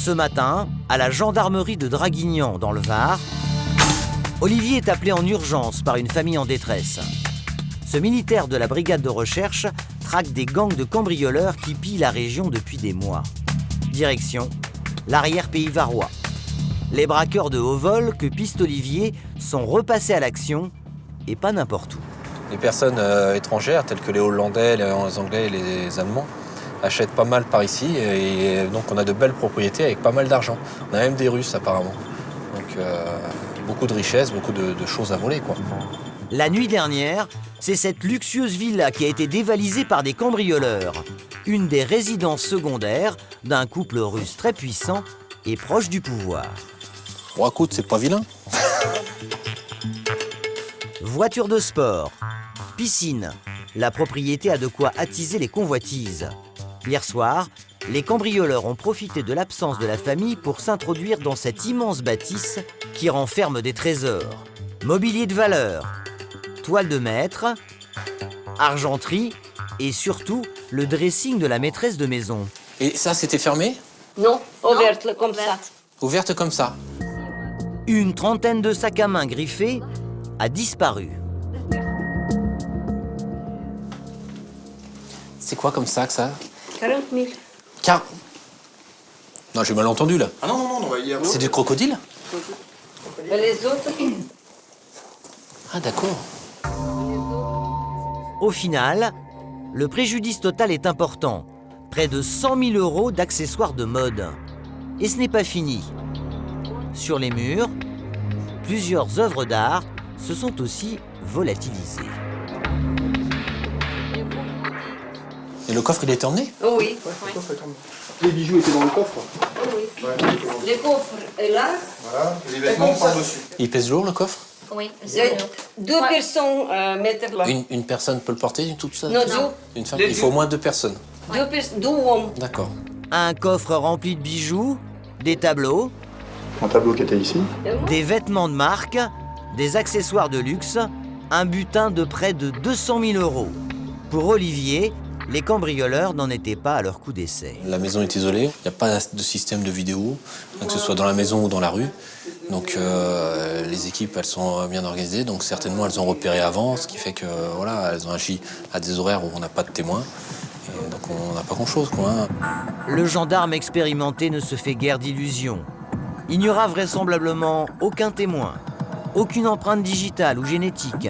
Ce matin, à la gendarmerie de Draguignan, dans le Var, Olivier est appelé en urgence par une famille en détresse. Ce militaire de la brigade de recherche traque des gangs de cambrioleurs qui pillent la région depuis des mois. Direction, l'arrière-pays varois. Les braqueurs de haut vol que piste Olivier sont repassés à l'action, et pas n'importe où. Les personnes étrangères, telles que les Hollandais, les Anglais et les Allemands, achètent pas mal par ici, et donc on a de belles propriétés avec pas mal d'argent. On a même des Russes apparemment. Donc beaucoup de richesses, beaucoup de choses à voler, quoi. La nuit dernière, c'est cette luxueuse villa qui a été dévalisée par des cambrioleurs. Une des résidences secondaires d'un couple russe très puissant et proche du pouvoir. Bon, écoute, c'est pas vilain. Voiture de sport, piscine, la propriété a de quoi attiser les convoitises. Hier soir, les cambrioleurs ont profité de l'absence de la famille pour s'introduire dans cette immense bâtisse qui renferme des trésors. Mobilier de valeur, toile de maître, argenterie et surtout le dressing de la maîtresse de maison. Et ça, c'était fermé? Non, ouverte comme ça. Ouverte comme ça. Une trentaine de sacs à main griffés a disparu. C'est quoi comme sac, ça? 40 000. Non, j'ai mal entendu, là. Ah non, hier. C'est du crocodile? Et les autres? Ah, d'accord. Au final, le préjudice total est important. Près de 100 000 € d'accessoires de mode. Et ce n'est pas fini. Sur les murs, plusieurs œuvres d'art se sont aussi volatilisées. Et le coffre, il était emmené? Oh oui. Les bijoux étaient dans le coffre. Oh oui. Ouais, Le coffre est là. voilà, et les vêtements par-dessus. Il pèse lourd, le coffre? Oui. Deux personnes mettent là. Une personne peut le porter, toute seule? Non, Une femme? Il faut au moins 2 personnes. deux hommes. D'accord. Un coffre rempli de bijoux, des tableaux, Un tableau qui était ici. des vêtements de marque, des accessoires de luxe, un butin de près de 200 000 €. Pour Olivier, les cambrioleurs n'en étaient pas à leur coup d'essai. La maison est isolée, il n'y a pas de système de vidéo, que ce soit dans la maison ou dans la rue. Donc les équipes, elles sont bien organisées, donc certainement elles ont repéré avant, ce qui fait que voilà, elles ont agi à des horaires où on n'a pas de témoins. Et donc on n'a pas grand-chose, quoi. Hein. Le gendarme expérimenté ne se fait guère d'illusions. Il n'y aura vraisemblablement aucun témoin, aucune empreinte digitale ou génétique.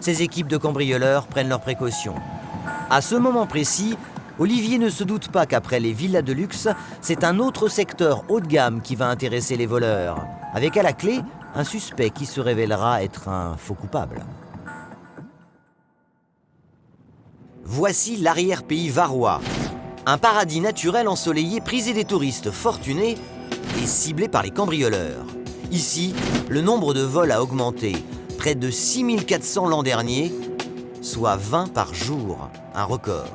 Ces équipes de cambrioleurs prennent leurs précautions. À ce moment précis, Olivier ne se doute pas qu'après les villas de luxe, c'est un autre secteur haut de gamme qui va intéresser les voleurs, avec à la clé un suspect qui se révélera être un faux coupable. Voici l'arrière-pays varois, un paradis naturel ensoleillé prisé des touristes fortunés et ciblé par les cambrioleurs. Ici, le nombre de vols a augmenté, près de 6400 l'an dernier, soit 20 par jour, un record.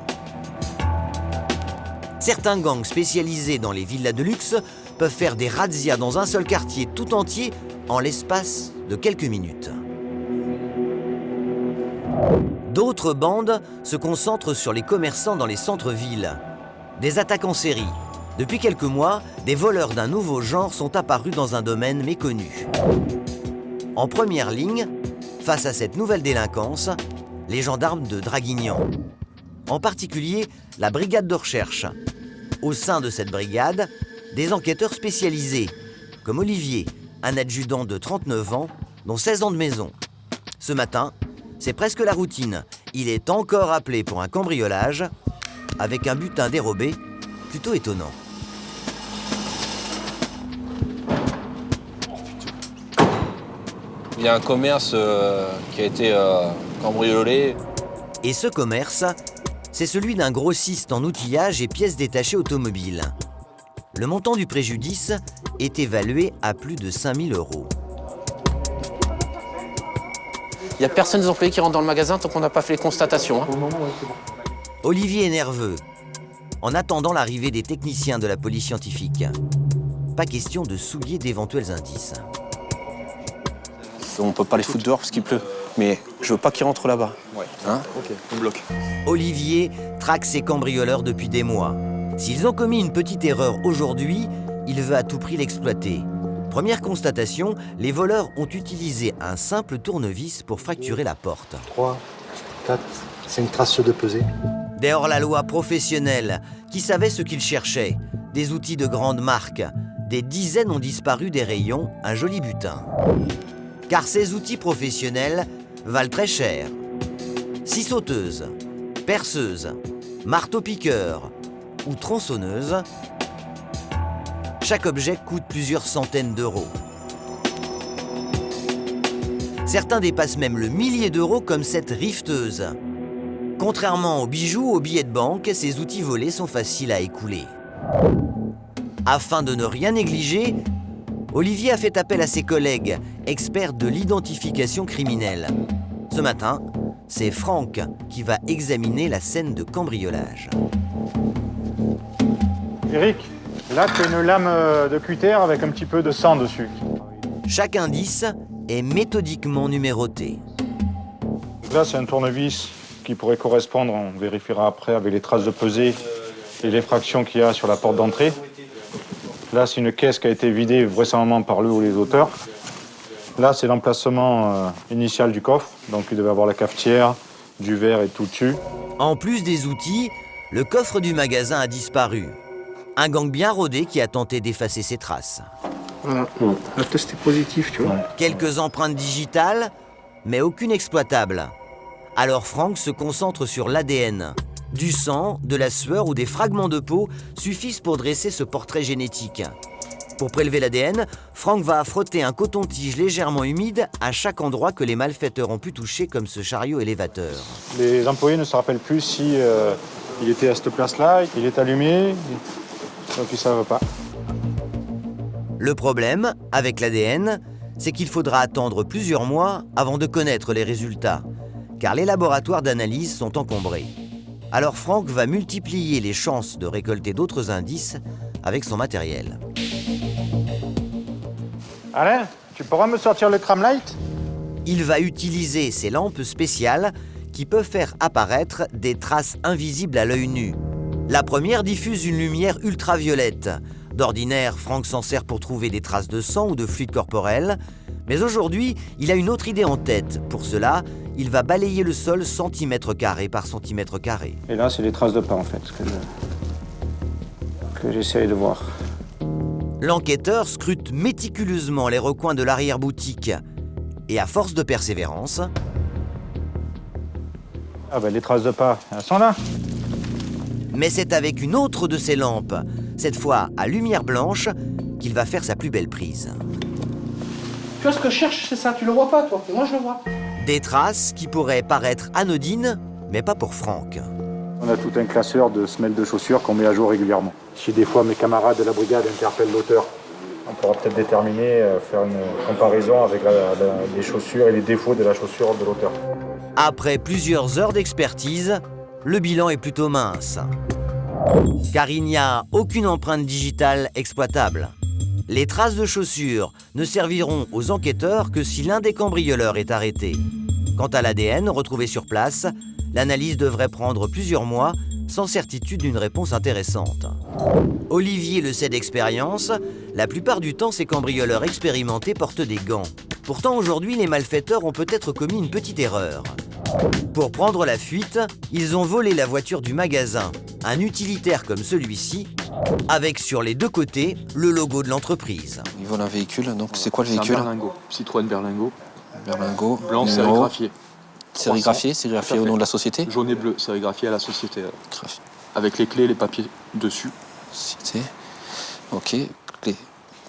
Certains gangs spécialisés dans les villas de luxe peuvent faire des razzias dans un seul quartier tout entier en l'espace de quelques minutes. D'autres bandes se concentrent sur les commerçants dans les centres-villes. Des attaques en série. Depuis quelques mois, des voleurs d'un nouveau genre sont apparus dans un domaine méconnu. En première ligne, face à cette nouvelle délinquance, les gendarmes de Draguignan. En particulier, la brigade de recherche. Au sein de cette brigade, des enquêteurs spécialisés, comme Olivier, un adjudant de 39 ans, dont 16 ans de maison. Ce matin, c'est presque la routine. Il est encore appelé pour un cambriolage, avec un butin dérobé plutôt étonnant. Il y a un commerce qui a été cambriolé. Et ce commerce, c'est celui d'un grossiste en outillage et pièces détachées automobiles. Le montant du préjudice est évalué à plus de 5 000 €. Il n'y a personne des employés qui rentrent dans le magasin tant qu'on n'a pas fait les constatations. Hein. Olivier est nerveux, en attendant l'arrivée des techniciens de la police scientifique. Pas question de souiller d'éventuels indices. On ne peut pas les foutre dehors parce qu'il pleut. Mais je veux pas qu'ils rentrent là-bas. Ouais. Hein? Ok, on bloque. Olivier traque ses cambrioleurs depuis des mois. S'ils ont commis une petite erreur aujourd'hui, il veut à tout prix l'exploiter. Première constatation, les voleurs ont utilisé un simple tournevis pour fracturer la porte. 3, 4, c'est une trace de pesée. Des hors-la-loi professionnels qui savaient ce qu'ils cherchaient. Des outils de grande marque. Des dizaines ont disparu des rayons, un joli butin. Car ces outils professionnels valent très cher. Scie sauteuse, perceuse, marteau-piqueur ou tronçonneuse, chaque objet coûte plusieurs centaines d'euros. Certains dépassent même le millier d'euros comme cette rifteuse. Contrairement aux bijoux, aux billets de banque, ces outils volés sont faciles à écouler. Afin de ne rien négliger, Olivier a fait appel à ses collègues, experts de l'identification criminelle. Ce matin, c'est Franck qui va examiner la scène de cambriolage. Eric, là tu as une lame de cutter avec un petit peu de sang dessus. Chaque indice est méthodiquement numéroté. Là c'est un tournevis qui pourrait correspondre, on vérifiera après avec les traces de pesée et les fractions qu'il y a sur la porte d'entrée. Là c'est une caisse qui a été vidée vraisemblablement par le ou les auteurs. Là c'est l'emplacement initial du coffre, donc il devait avoir la cafetière, du verre et tout dessus. En plus des outils, le coffre du magasin a disparu. Un gang bien rodé qui a tenté d'effacer ses traces. Voilà, le test est positif, tu vois. Quelques empreintes digitales, mais aucune exploitable. Alors Franck se concentre sur l'ADN. Du sang, de la sueur ou des fragments de peau suffisent pour dresser ce portrait génétique. Pour prélever l'ADN, Franck va frotter un coton-tige légèrement humide à chaque endroit que les malfaiteurs ont pu toucher, comme ce chariot élévateur. Les employés ne se rappellent plus si il était à cette place-là, il est allumé, donc ils ne savent pas. Le problème, avec l'ADN, c'est qu'il faudra attendre plusieurs mois avant de connaître les résultats, car les laboratoires d'analyse sont encombrés. Alors Franck va multiplier les chances de récolter d'autres indices avec son matériel. Alain, tu pourras me sortir le tramlight ? Il va utiliser ces lampes spéciales qui peuvent faire apparaître des traces invisibles à l'œil nu. La première diffuse une lumière ultraviolette. D'ordinaire, Franck s'en sert pour trouver des traces de sang ou de fluide corporel. Mais aujourd'hui, il a une autre idée en tête. Pour cela, il va balayer le sol centimètre carré par centimètre carré. Et là, c'est les traces de pas, en fait, que j'essaye de voir. L'enquêteur scrute méticuleusement les recoins de l'arrière-boutique. Et à force de persévérance... Ah ben, les traces de pas, elles sont là. Mais c'est avec une autre de ses lampes, cette fois à lumière blanche, qu'il va faire sa plus belle prise. Tu vois ce que je cherche, c'est ça, tu le vois pas toi, et moi je le vois. Des traces qui pourraient paraître anodines, mais pas pour Franck. On a tout un classeur de semelles de chaussures qu'on met à jour régulièrement. Si des fois mes camarades de la brigade interpellent l'auteur, on pourra peut-être déterminer, faire une comparaison avec les chaussures et les défauts de la chaussure de l'auteur. Après plusieurs heures d'expertise, le bilan est plutôt mince. Car il n'y a aucune empreinte digitale exploitable. Les traces de chaussures ne serviront aux enquêteurs que si l'un des cambrioleurs est arrêté. Quant à l'ADN retrouvé sur place, l'analyse devrait prendre plusieurs mois sans certitude d'une réponse intéressante. Olivier le sait d'expérience, la plupart du temps ces cambrioleurs expérimentés portent des gants. Pourtant aujourd'hui les malfaiteurs ont peut-être commis une petite erreur. Pour prendre la fuite, ils ont volé la voiture du magasin, un utilitaire comme celui-ci, avec sur les deux côtés le logo de l'entreprise. Ils volent un véhicule, donc c'est quoi le C'est un véhicule? berlingot, Citroën berlingot, Berlingot. blanc numéro. sérigraphié. Sérigraphié Tout à au fait. nom de la société? Jaune et bleu, sérigraphié à la société. Graphié. Avec les clés et les papiers dessus. Société. Ok, clé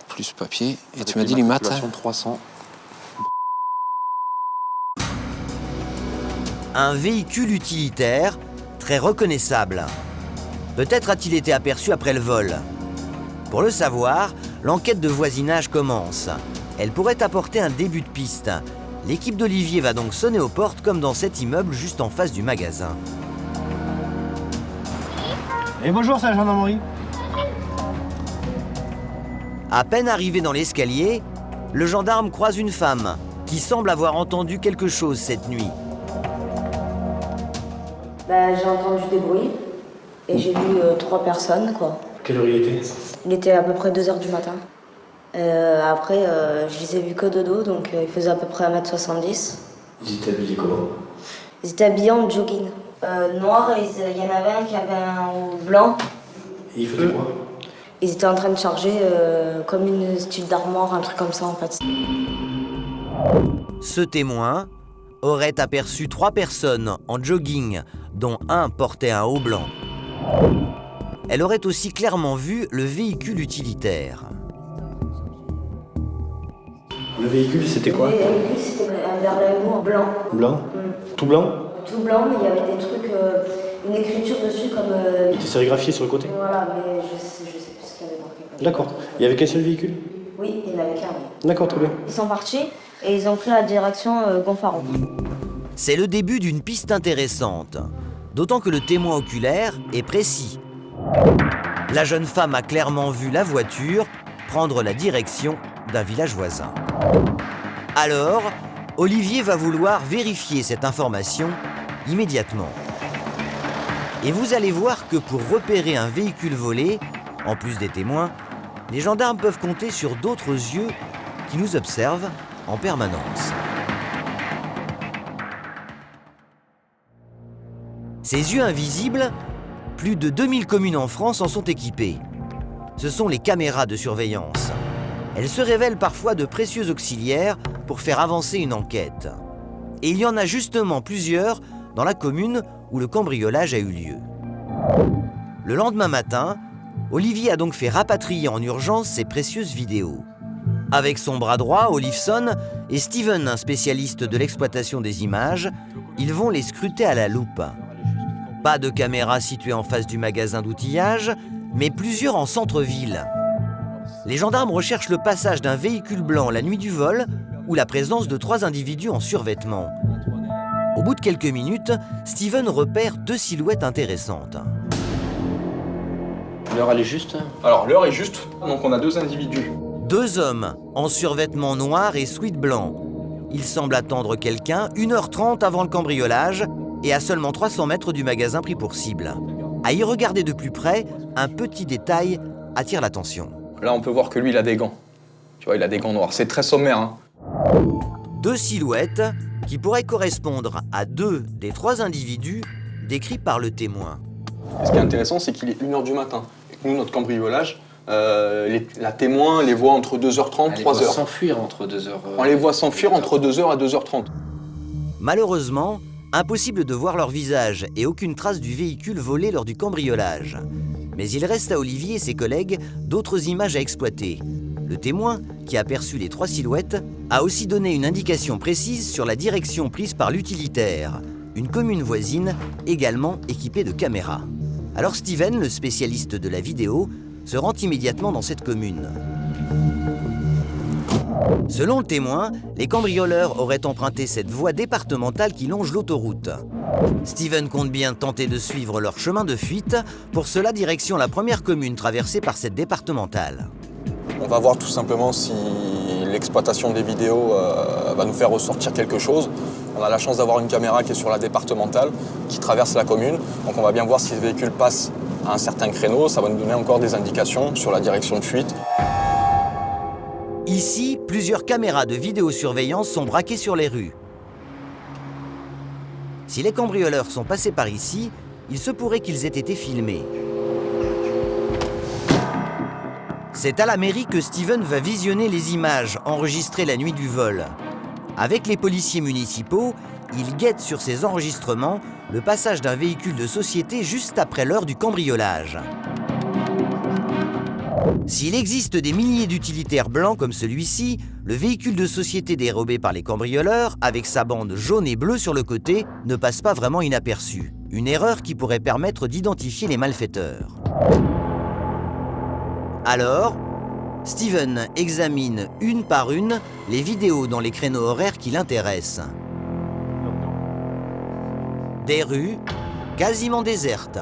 plus papier. Et Avec tu m'as dit l'IMAT? l'immatriculation 300. Un véhicule utilitaire très reconnaissable. Peut-être a-t-il été aperçu après le vol. Pour le savoir, l'enquête de voisinage commence. Elle pourrait apporter un début de piste. L'équipe d'Olivier va donc sonner aux portes comme dans cet immeuble juste en face du magasin. Et bonjour, c'est la gendarmerie. À peine arrivé dans l'escalier, le gendarme croise une femme qui semble avoir entendu quelque chose cette nuit. J'ai entendu des bruits et j'ai vu 3 personnes, quoi. Quelle heure il était? Il était à peu près 2h du matin. Après, je les ai vus que de dos, donc ils faisaient à peu près 1m70. Ils étaient habillés comment? Ils étaient habillés en jogging. Noir, il y en avait un qui avait un haut blanc. Et ils faisaient quoi? Ils étaient en train de charger comme une style d'armoire, un truc comme ça en fait. Ce témoin aurait aperçu 3 personnes en jogging, dont un portait un haut blanc. Elle aurait aussi clairement vu le véhicule utilitaire. Le véhicule, c'était quoi? Le véhicule, c'était un Berlingo blanc. Blanc? Tout blanc? Tout blanc, mais il y avait des trucs, une écriture dessus comme... Il était sérigraphié sur le côté? Voilà, mais je sais plus ce qu'il y avait marqué. D'accord. Il y avait qu'un seul véhicule? Oui, il y en avait qu'un. Oui. D'accord, très bien. Ils sont partis et ils ont pris la direction Gonfaron. C'est le début d'une piste intéressante, d'autant que le témoin oculaire est précis. La jeune femme a clairement vu la voiture prendre la direction d'un village voisin. Alors, Olivier va vouloir vérifier cette information immédiatement. Et vous allez voir que pour repérer un véhicule volé, en plus des témoins, les gendarmes peuvent compter sur d'autres yeux qui nous observent en permanence. Ces yeux invisibles, plus de 2000 communes en France en sont équipées. Ce sont les caméras de surveillance. Elles se révèlent parfois de précieux auxiliaires pour faire avancer une enquête. Et il y en a justement plusieurs dans la commune où le cambriolage a eu lieu. Le lendemain matin, Olivier a donc fait rapatrier en urgence ces précieuses vidéos. Avec son bras droit, Olifson, et Steven, un spécialiste de l'exploitation des images, ils vont les scruter à la loupe. Pas de caméra située en face du magasin d'outillage, mais plusieurs en centre-ville. Les gendarmes recherchent le passage d'un véhicule blanc la nuit du vol ou la présence de 3 individus en survêtement. Au bout de quelques minutes, Steven repère 2 silhouettes intéressantes. L'heure, elle est juste? Alors, l'heure est juste, donc on a 2 individus. 2 hommes en survêtement noir et sweat blanc. Ils semblent attendre quelqu'un 1h30 avant le cambriolage et à seulement 300 mètres du magasin pris pour cible. À y regarder de plus près, un petit détail attire l'attention. Là, on peut voir que lui, il a des gants. Tu vois, il a des gants noirs. C'est très sommaire, hein. 2 silhouettes qui pourraient correspondre à 2 des 3 individus décrits par le témoin. Et ce qui est intéressant, c'est qu'il est 1h du matin. Et que nous, notre cambriolage, la témoin les voit entre 2h30 et 3h. On les voit s'enfuir entre 2h. On les voit s'enfuir entre 2h et 2h30. Malheureusement, impossible de voir leur visage et aucune trace du véhicule volé lors du cambriolage. Mais il reste à Olivier et ses collègues d'autres images à exploiter. Le témoin, qui a aperçu les 3 silhouettes, a aussi donné une indication précise sur la direction prise par l'utilitaire, une commune voisine également équipée de caméras. Alors Steven, le spécialiste de la vidéo, se rend immédiatement dans cette commune. Selon le témoin, les cambrioleurs auraient emprunté cette voie départementale qui longe l'autoroute. Steven compte bien tenter de suivre leur chemin de fuite, pour cela direction la première commune traversée par cette départementale. On va voir tout simplement si l'exploitation des vidéos va nous faire ressortir quelque chose. On a la chance d'avoir une caméra qui est sur la départementale, qui traverse la commune. Donc on va bien voir si le véhicule passe à un certain créneau. Ça va nous donner encore des indications sur la direction de fuite. Ici, plusieurs caméras de vidéosurveillance sont braquées sur les rues. Si les cambrioleurs sont passés par ici, il se pourrait qu'ils aient été filmés. C'est à la mairie que Steven va visionner les images enregistrées la nuit du vol. Avec les policiers municipaux, il guette sur ces enregistrements le passage d'un véhicule de société juste après l'heure du cambriolage. S'il existe des milliers d'utilitaires blancs comme celui-ci, le véhicule de société dérobé par les cambrioleurs, avec sa bande jaune et bleue sur le côté, ne passe pas vraiment inaperçu. Une erreur qui pourrait permettre d'identifier les malfaiteurs. Alors, Steven examine une par une les vidéos dans les créneaux horaires qui l'intéressent. Des rues quasiment désertes,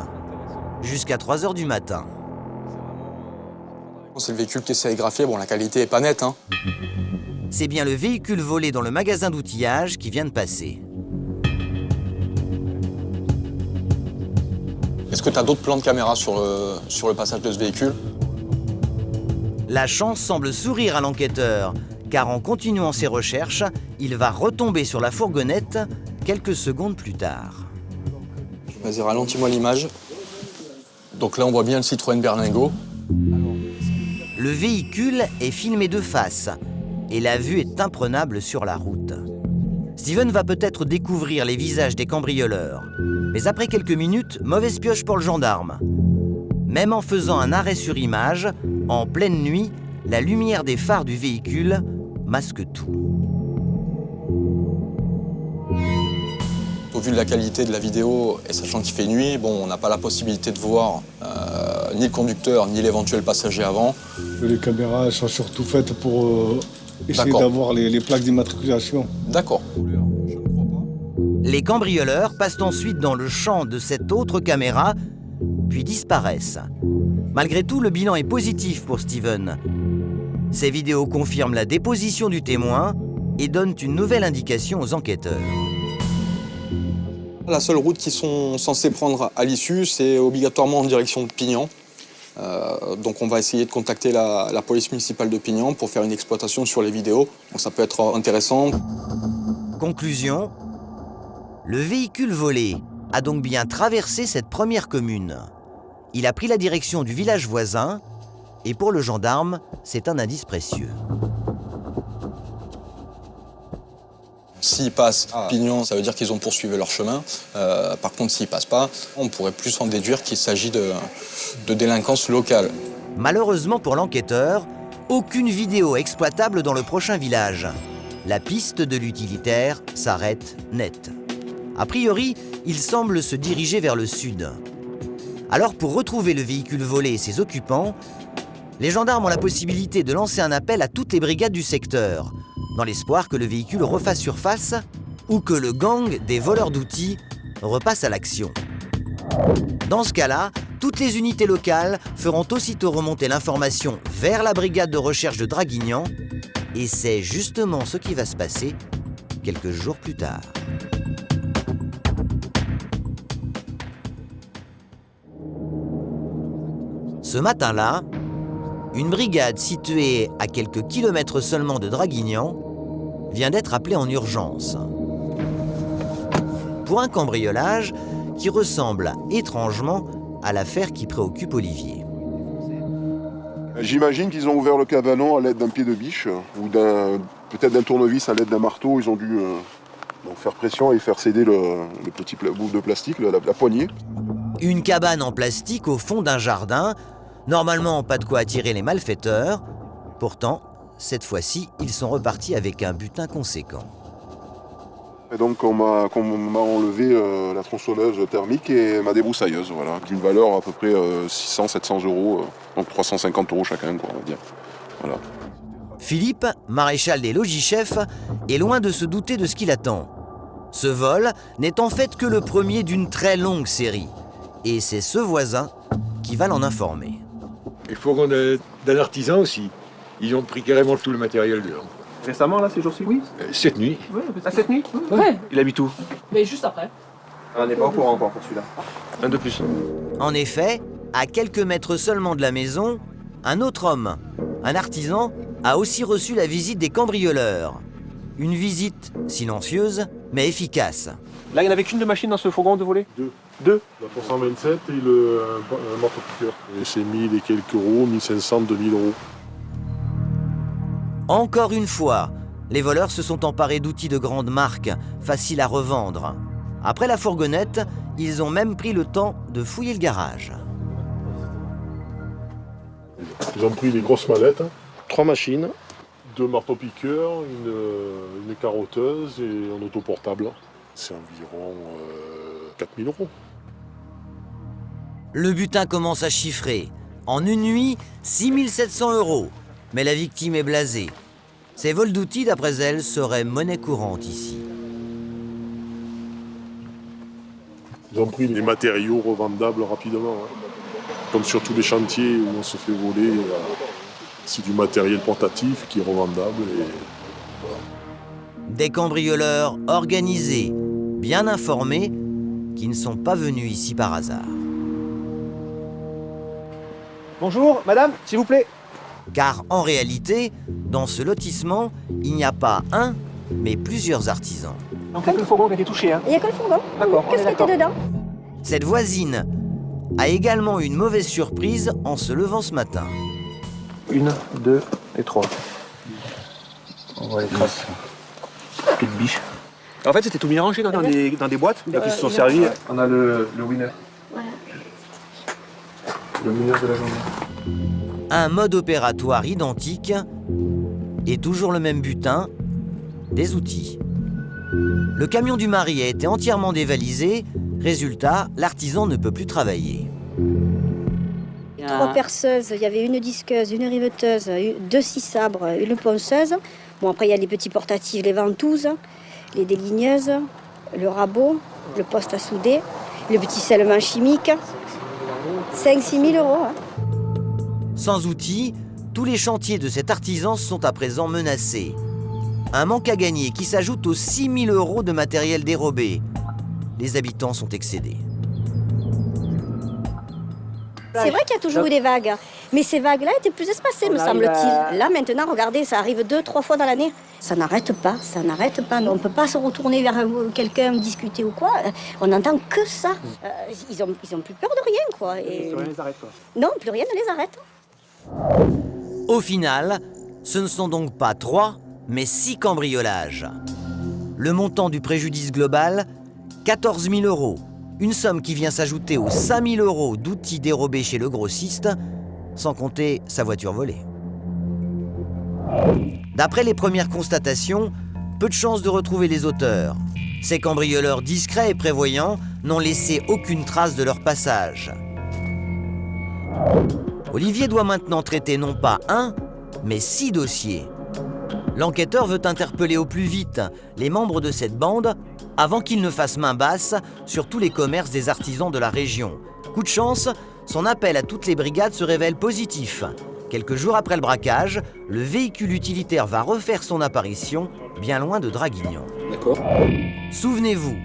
jusqu'à 3h du matin. C'est le véhicule qui est sérigraphié, bon la qualité est pas nette, hein. C'est bien le véhicule volé dans le magasin d'outillage qui vient de passer. Est-ce que tu as d'autres plans de caméra sur le passage de ce véhicule? La chance semble sourire à l'enquêteur, car en continuant ses recherches, il va retomber sur la fourgonnette quelques secondes plus tard. Vas-y, ralentis-moi l'image. Donc là, on voit bien le Citroën Berlingot. Le véhicule est filmé de face et la vue est imprenable sur la route. Steven va peut-être découvrir les visages des cambrioleurs, mais après quelques minutes, mauvaise pioche pour le gendarme. Même en faisant un arrêt sur image, en pleine nuit, la lumière des phares du véhicule masque tout. Au vu de la qualité de la vidéo et sachant qu'il fait nuit, bon, on n'a pas la possibilité de voir ni le conducteur ni l'éventuel passager avant. Les caméras sont surtout faites pour essayer d'avoir les plaques d'immatriculation. D'accord. Les cambrioleurs passent ensuite dans le champ de cette autre caméra, puis disparaissent. Malgré tout, le bilan est positif pour Steven. Ces vidéos confirment la déposition du témoin et donnent une nouvelle indication aux enquêteurs. La seule route qu'ils sont censés prendre à l'issue, c'est obligatoirement en direction de Pignan. Donc on va essayer de contacter la police municipale de Pignan pour faire une exploitation sur les vidéos. Donc ça peut être intéressant. Conclusion, le véhicule volé a donc bien traversé cette première commune. Il a pris la direction du village voisin et pour le gendarme, c'est un indice précieux. S'ils passent à Pignan, ça veut dire qu'ils ont poursuivi leur chemin. Par contre, s'ils passent pas, on pourrait plus en déduire qu'il s'agit de délinquance locale. Malheureusement pour l'enquêteur, aucune vidéo exploitable dans le prochain village. La piste de l'utilitaire s'arrête net. A priori, il semble se diriger vers le sud. Alors pour retrouver le véhicule volé et ses occupants, les gendarmes ont la possibilité de lancer un appel à toutes les brigades du secteur, dans l'espoir que le véhicule refasse surface ou que le gang des voleurs d'outils repasse à l'action. Dans ce cas-là, toutes les unités locales feront aussitôt remonter l'information vers la brigade de recherche de Draguignan, et c'est justement ce qui va se passer quelques jours plus tard. Ce matin-là, une brigade située à quelques kilomètres seulement de Draguignan vient d'être appelée en urgence. Pour un cambriolage qui ressemble étrangement à l'affaire qui préoccupe Olivier. J'imagine qu'ils ont ouvert le cabanon à l'aide d'un pied de biche ou peut-être d'un tournevis à l'aide d'un marteau. Ils ont dû donc faire pression et faire céder le petit bout de plastique, la poignée. Une cabane en plastique au fond d'un jardin. Normalement, pas de quoi attirer les malfaiteurs. Pourtant, cette fois-ci, ils sont repartis avec un butin conséquent. Et donc, on m'a enlevé la tronçonneuse thermique et ma débroussailleuse, voilà, d'une valeur à peu près 600-700 euros, donc 350 euros chacun, quoi, on va dire. Voilà. Philippe, maréchal des logis-chefs, est loin de se douter de ce qu'il attend. Ce vol n'est en fait que le premier d'une très longue série. Et c'est ce voisin qui va l'en informer. Il faut qu'on ait d'un artisan aussi. Ils ont pris carrément tout le matériel dedans. Récemment, là, ces jours-ci, oui. Cette nuit. Ouais, cette nuit. Ouais. Il habite où? Mais juste après. On n'est pas au courant encore pour celui-là. Un de plus. En effet, à quelques mètres seulement de la maison, un autre homme, un artisan, a aussi reçu la visite des cambrioleurs. Une visite silencieuse, mais efficace. Là, il n'y en avait qu'une de machine dans ce fourgon de voler? Deux. La 327 et le marteau-piqueur. Et c'est 1000 et quelques euros, 1500, 2000 euros. Encore une fois, les voleurs se sont emparés d'outils de grande marque, faciles à revendre. Après la fourgonnette, ils ont même pris le temps de fouiller le garage. Ils ont pris des grosses mallettes, 3 machines. 2 marteaux-piqueurs, une carotteuse et un autoportable. C'est environ 4000 euros. Le butin commence à chiffrer. En une nuit, 6700 euros. Mais la victime est blasée. Ces vols d'outils, d'après elle, seraient monnaie courante ici. Ils ont pris les matériaux revendables rapidement. Comme sur tous les chantiers où on se fait voler, c'est du matériel portatif qui est revendable. Et voilà. Des cambrioleurs organisés, bien informés, qui ne sont pas venus ici par hasard. Bonjour, madame, s'il vous plaît. Car en réalité, dans ce lotissement, il n'y a pas un, mais plusieurs artisans. Donc il n'y a que le fourgon qui a été touché, hein? Il n'y a que le fourgon. D'accord. Qu'est-ce qui était dedans? Cette voisine a également une mauvaise surprise en se levant ce matin. 1, 2 et 3. On voit les traces. Petite biche. En fait, c'était tout bien rangé dans des boîtes. Donc ils se sont servis. On a le winner. Voilà. Le mineur de la journée. Un mode opératoire identique et toujours le même butin, des outils. Le camion du mari a été entièrement dévalisé. Résultat, l'artisan ne peut plus travailler. 3 perceuses, il y avait une disqueuse, une riveteuse, 2 scie sabres, une ponceuse. Bon, après, il y a les petits portatifs, les ventouses, les déligneuses, le rabot, le poste à souder, le petit scellement chimique. 5-6 000 euros. Hein. Sans outils, tous les chantiers de cet artisan sont à présent menacés. Un manque à gagner qui s'ajoute aux 6 000 euros de matériel dérobé. Les habitants sont excédés. C'est vrai qu'il y a toujours eu des vagues, mais ces vagues-là étaient plus espacées, me semble-t-il. Là, maintenant, regardez, ça arrive 2-3 fois dans l'année. Ça n'arrête pas, ça n'arrête pas. On ne peut pas se retourner vers quelqu'un, discuter ou quoi. On n'entend que ça. Ils ont plus peur de rien, quoi. Et... Plus rien ne les arrête, quoi. Non, plus rien ne les arrête. Au final, ce ne sont donc pas 3, mais 6 cambriolages. Le montant du préjudice global, 14 000 euros. Une somme qui vient s'ajouter aux 5 000 euros d'outils dérobés chez le grossiste, sans compter sa voiture volée. D'après les premières constatations, peu de chances de retrouver les auteurs. Ces cambrioleurs discrets et prévoyants n'ont laissé aucune trace de leur passage. Olivier doit maintenant traiter non pas 1, mais 6 dossiers. L'enquêteur veut interpeller au plus vite les membres de cette bande avant qu'ils ne fassent main basse sur tous les commerces des artisans de la région. Coup de chance, son appel à toutes les brigades se révèle positif. Quelques jours après le braquage, le véhicule utilitaire va refaire son apparition bien loin de Draguignan. D'accord. Souvenez-vous,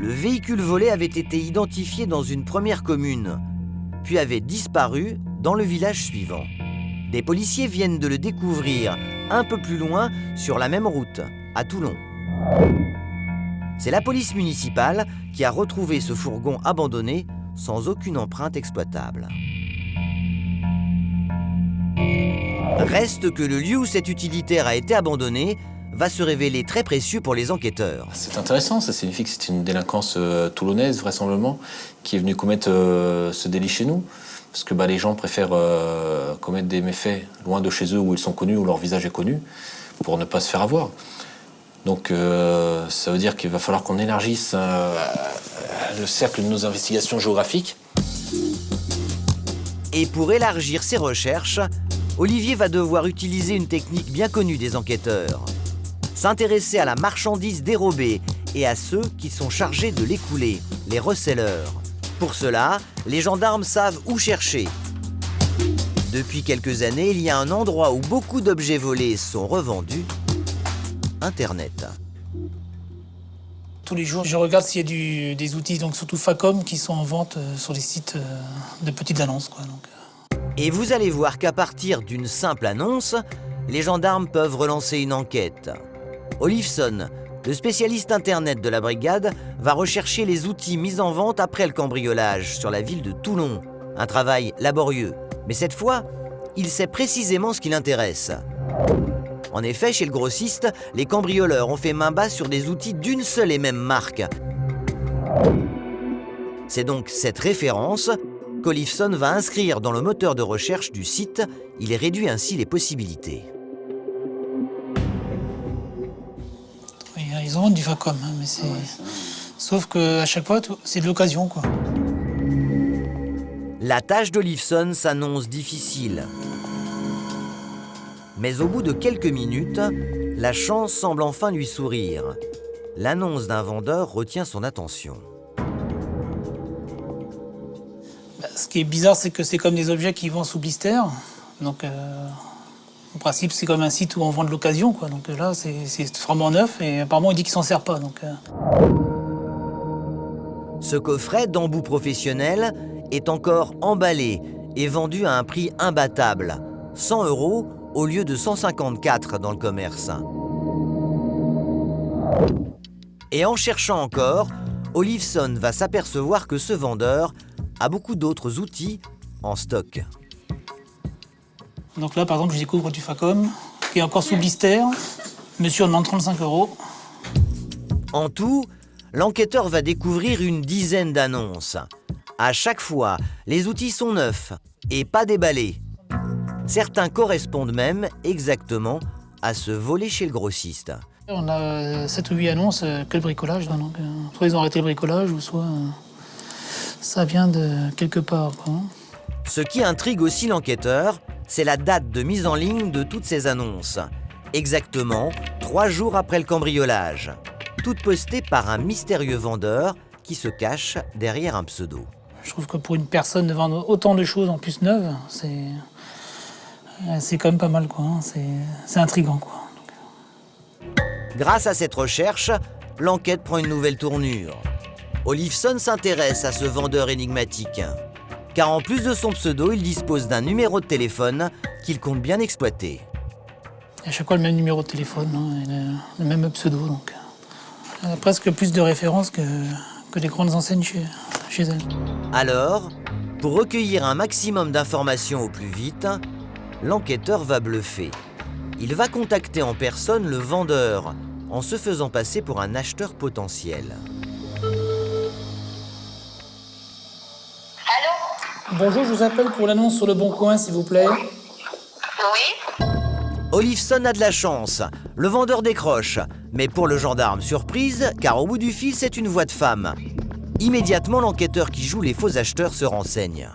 le véhicule volé avait été identifié dans une première commune, puis avait disparu dans le village suivant. Des policiers viennent de le découvrir un peu plus loin sur la même route, à Toulon. C'est la police municipale qui a retrouvé ce fourgon abandonné sans aucune empreinte exploitable. Reste que le lieu où cet utilitaire a été abandonné va se révéler très précieux pour les enquêteurs. C'est intéressant, ça signifie que c'est une délinquance toulonnaise, vraisemblablement, qui est venue commettre ce délit chez nous. Parce que les gens préfèrent commettre des méfaits loin de chez eux où ils sont connus, où leur visage est connu, pour ne pas se faire avoir. Donc ça veut dire qu'il va falloir qu'on élargisse le cercle de nos investigations géographiques. Et pour élargir ses recherches, Olivier va devoir utiliser une technique bien connue des enquêteurs. S'intéresser à la marchandise dérobée et à ceux qui sont chargés de l'écouler, les reselleurs. Pour cela, les gendarmes savent où chercher. Depuis quelques années, il y a un endroit où beaucoup d'objets volés sont revendus, Internet. Tous les jours, je regarde s'il y a des outils, donc surtout Facom, qui sont en vente sur les sites de petites annonces, quoi, donc. Et vous allez voir qu'à partir d'une simple annonce, les gendarmes peuvent relancer une enquête. Olifson, le spécialiste Internet de la brigade, va rechercher les outils mis en vente après le cambriolage sur la ville de Toulon. Un travail laborieux, mais cette fois, il sait précisément ce qui l'intéresse. En effet, chez le grossiste, les cambrioleurs ont fait main basse sur des outils d'une seule et même marque. C'est donc cette référence qu'Olifson va inscrire dans le moteur de recherche du site. Il réduit ainsi les possibilités. Oui, ils ont du Facom, hein, mais c'est... Sauf qu'à chaque fois, c'est de l'occasion, quoi. La tâche d'Olifson s'annonce difficile. Mais au bout de quelques minutes, la chance semble enfin lui sourire. L'annonce d'un vendeur retient son attention. Ce qui est bizarre, c'est que c'est comme des objets qui vendent sous blister. Donc, en principe, c'est comme un site où on vend de l'occasion, quoi. Donc là, c'est vraiment neuf et apparemment, il dit qu'il s'en sert pas. Donc, Ce coffret d'embout professionnel est encore emballé et vendu à un prix imbattable. 100 € au lieu de 154 dans le commerce. Et en cherchant encore, Olivson va s'apercevoir que ce vendeur a beaucoup d'autres outils en stock. Donc là, par exemple, je découvre du Facom, qui est encore sous blister. Monsieur en demande 35 €. En tout, l'enquêteur va découvrir une dizaine d'annonces. À chaque fois, les outils sont neufs et pas déballés. Certains correspondent même exactement à ce volé chez le grossiste. On a 7 ou 8 annonces que le bricolage. Donc, soit ils ont arrêté le bricolage, ou soit ça vient de quelque part, quoi. Ce qui intrigue aussi l'enquêteur, c'est la date de mise en ligne de toutes ces annonces. Exactement 3 jours après le cambriolage. Toutes postées par un mystérieux vendeur qui se cache derrière un pseudo. Je trouve que pour une personne de vendre autant de choses en plus neuves, c'est quand même pas mal, quoi. C'est intriguant, quoi. Grâce à cette recherche, l'enquête prend une nouvelle tournure. Olivson s'intéresse à ce vendeur énigmatique. Car en plus de son pseudo, il dispose d'un numéro de téléphone qu'il compte bien exploiter. À chaque fois le même numéro de téléphone, hein, et le même pseudo. Donc, presque plus de références que les grandes enseignes chez elles. Alors, pour recueillir un maximum d'informations au plus vite, l'enquêteur va bluffer. Il va contacter en personne le vendeur en se faisant passer pour un acheteur potentiel. Bonjour, je vous appelle pour l'annonce sur Le Bon Coin, s'il vous plaît. Oui. Olivson a de la chance. Le vendeur décroche. Mais pour le gendarme, surprise, car au bout du fil, c'est une voix de femme. Immédiatement, l'enquêteur qui joue les faux acheteurs se renseigne.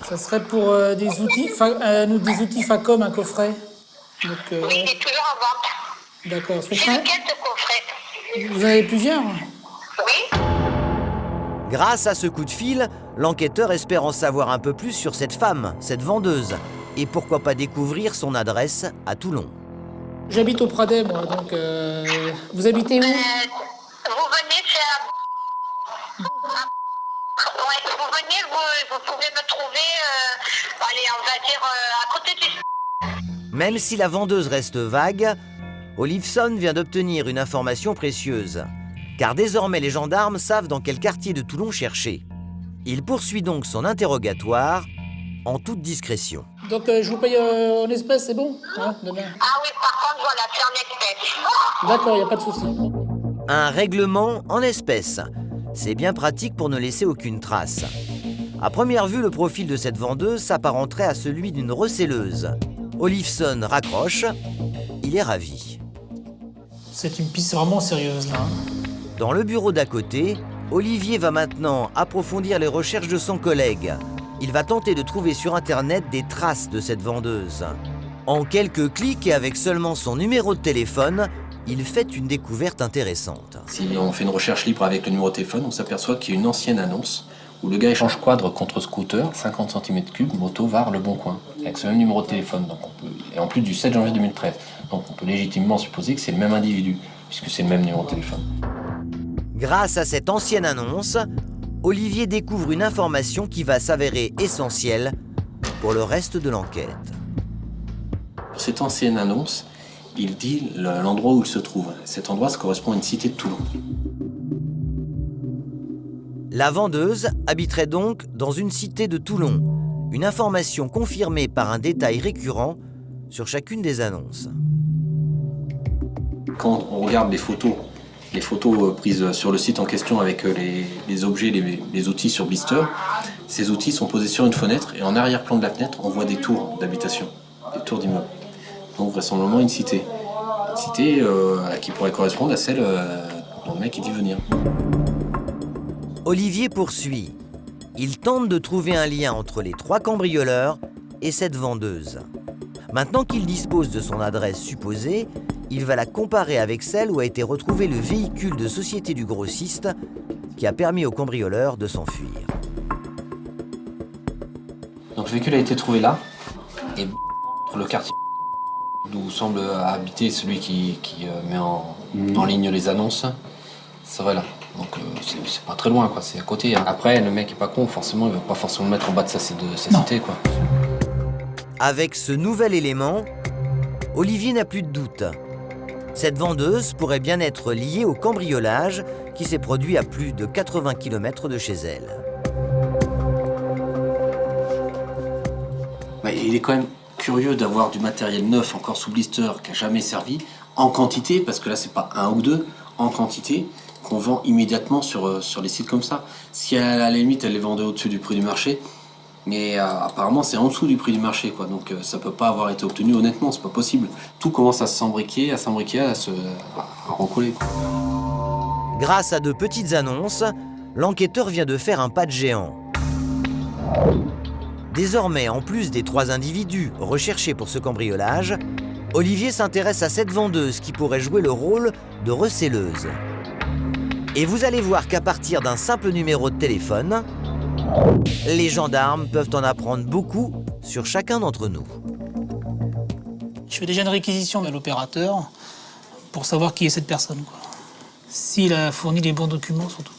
Ça serait pour des outils Facom, un coffret. Donc, oui, il est toujours en vente. D'accord. J'ai lequel de coffret? Vous en avez plusieurs? Oui. Grâce à ce coup de fil, l'enquêteur espère en savoir un peu plus sur cette femme, cette vendeuse, et pourquoi pas découvrir son adresse à Toulon. J'habite au Pradet, moi, donc vous habitez où? Vous venez faire... Ouais, vous venez, vous pouvez me trouver, allez, on va dire, à côté du... Même si la vendeuse reste vague, Olivson vient d'obtenir une information précieuse. Car désormais les gendarmes savent dans quel quartier de Toulon chercher. Il poursuit donc son interrogatoire en toute discrétion. Donc je vous paye en espèces, c'est bon, hein, demain? Ah oui, par contre, voilà, c'est en espèces. D'accord, il n'y a pas de souci. Un règlement en espèces. C'est bien pratique pour ne laisser aucune trace. À première vue, le profil de cette vendeuse s'apparenterait à celui d'une recelleuse. Olivson raccroche, il est ravi. C'est une piste vraiment sérieuse, là. Dans le bureau d'à côté, Olivier va maintenant approfondir les recherches de son collègue. Il va tenter de trouver sur Internet des traces de cette vendeuse. En quelques clics et avec seulement son numéro de téléphone, il fait une découverte intéressante. Si on fait une recherche libre avec le numéro de téléphone, on s'aperçoit qu'il y a une ancienne annonce où le gars échange quadre contre scooter, 50 cm3, moto, Var, Le Bon Coin, avec ce même numéro de téléphone. Donc et en plus du 7 janvier 2013. Donc on peut légitimement supposer que c'est le même individu, puisque c'est le même numéro de téléphone. Grâce à cette ancienne annonce, Olivier découvre une information qui va s'avérer essentielle pour le reste de l'enquête. Pour cette ancienne annonce, il dit l'endroit où il se trouve. Cet endroit, ça correspond à une cité de Toulon. La vendeuse habiterait donc dans une cité de Toulon. Une information confirmée par un détail récurrent sur chacune des annonces. Quand on regarde les photos prises sur le site en question avec les objets, les outils sur blister, ces outils sont posés sur une fenêtre et en arrière-plan de la fenêtre, on voit des tours d'habitation, des tours d'immeubles. Donc vraisemblablement une cité. Une cité qui pourrait correspondre à celle dont le mec il dit venir. Olivier poursuit. Il tente de trouver un lien entre les 3 cambrioleurs et cette vendeuse. Maintenant qu'il dispose de son adresse supposée, il va la comparer avec celle où a été retrouvé le véhicule de société du grossiste qui a permis aux cambrioleurs de s'enfuir. Donc le véhicule a été trouvé là, et le quartier d'où semble habiter celui qui met en ligne les annonces, serait là. Donc c'est pas très loin, quoi. C'est à côté. Après, le mec est pas con, forcément, il va pas forcément le mettre en bas de sa cité, quoi. Avec ce nouvel élément, Olivier n'a plus de doute. Cette vendeuse pourrait bien être liée au cambriolage qui s'est produit à plus de 80 km de chez elle. Il est quand même curieux d'avoir du matériel neuf, encore sous blister, qui n'a jamais servi, en quantité, parce que là c'est pas un ou deux, en quantité, qu'on vend immédiatement sur les sites comme ça. Si à la limite elle les vendait au-dessus du prix du marché, mais apparemment c'est en dessous du prix du marché, quoi. Donc ça peut pas avoir été obtenu honnêtement, c'est pas possible. Tout commence à s'embriquer, à recoller, quoi. Grâce à de petites annonces, l'enquêteur vient de faire un pas de géant. Désormais, en plus des 3 individus recherchés pour ce cambriolage, Olivier s'intéresse à cette vendeuse qui pourrait jouer le rôle de recelleuse. Et vous allez voir qu'à partir d'un simple numéro de téléphone, les gendarmes peuvent en apprendre beaucoup sur chacun d'entre nous. Je fais déjà une réquisition à l'opérateur pour savoir qui est cette personne, quoi. S'il a fourni les bons documents, surtout.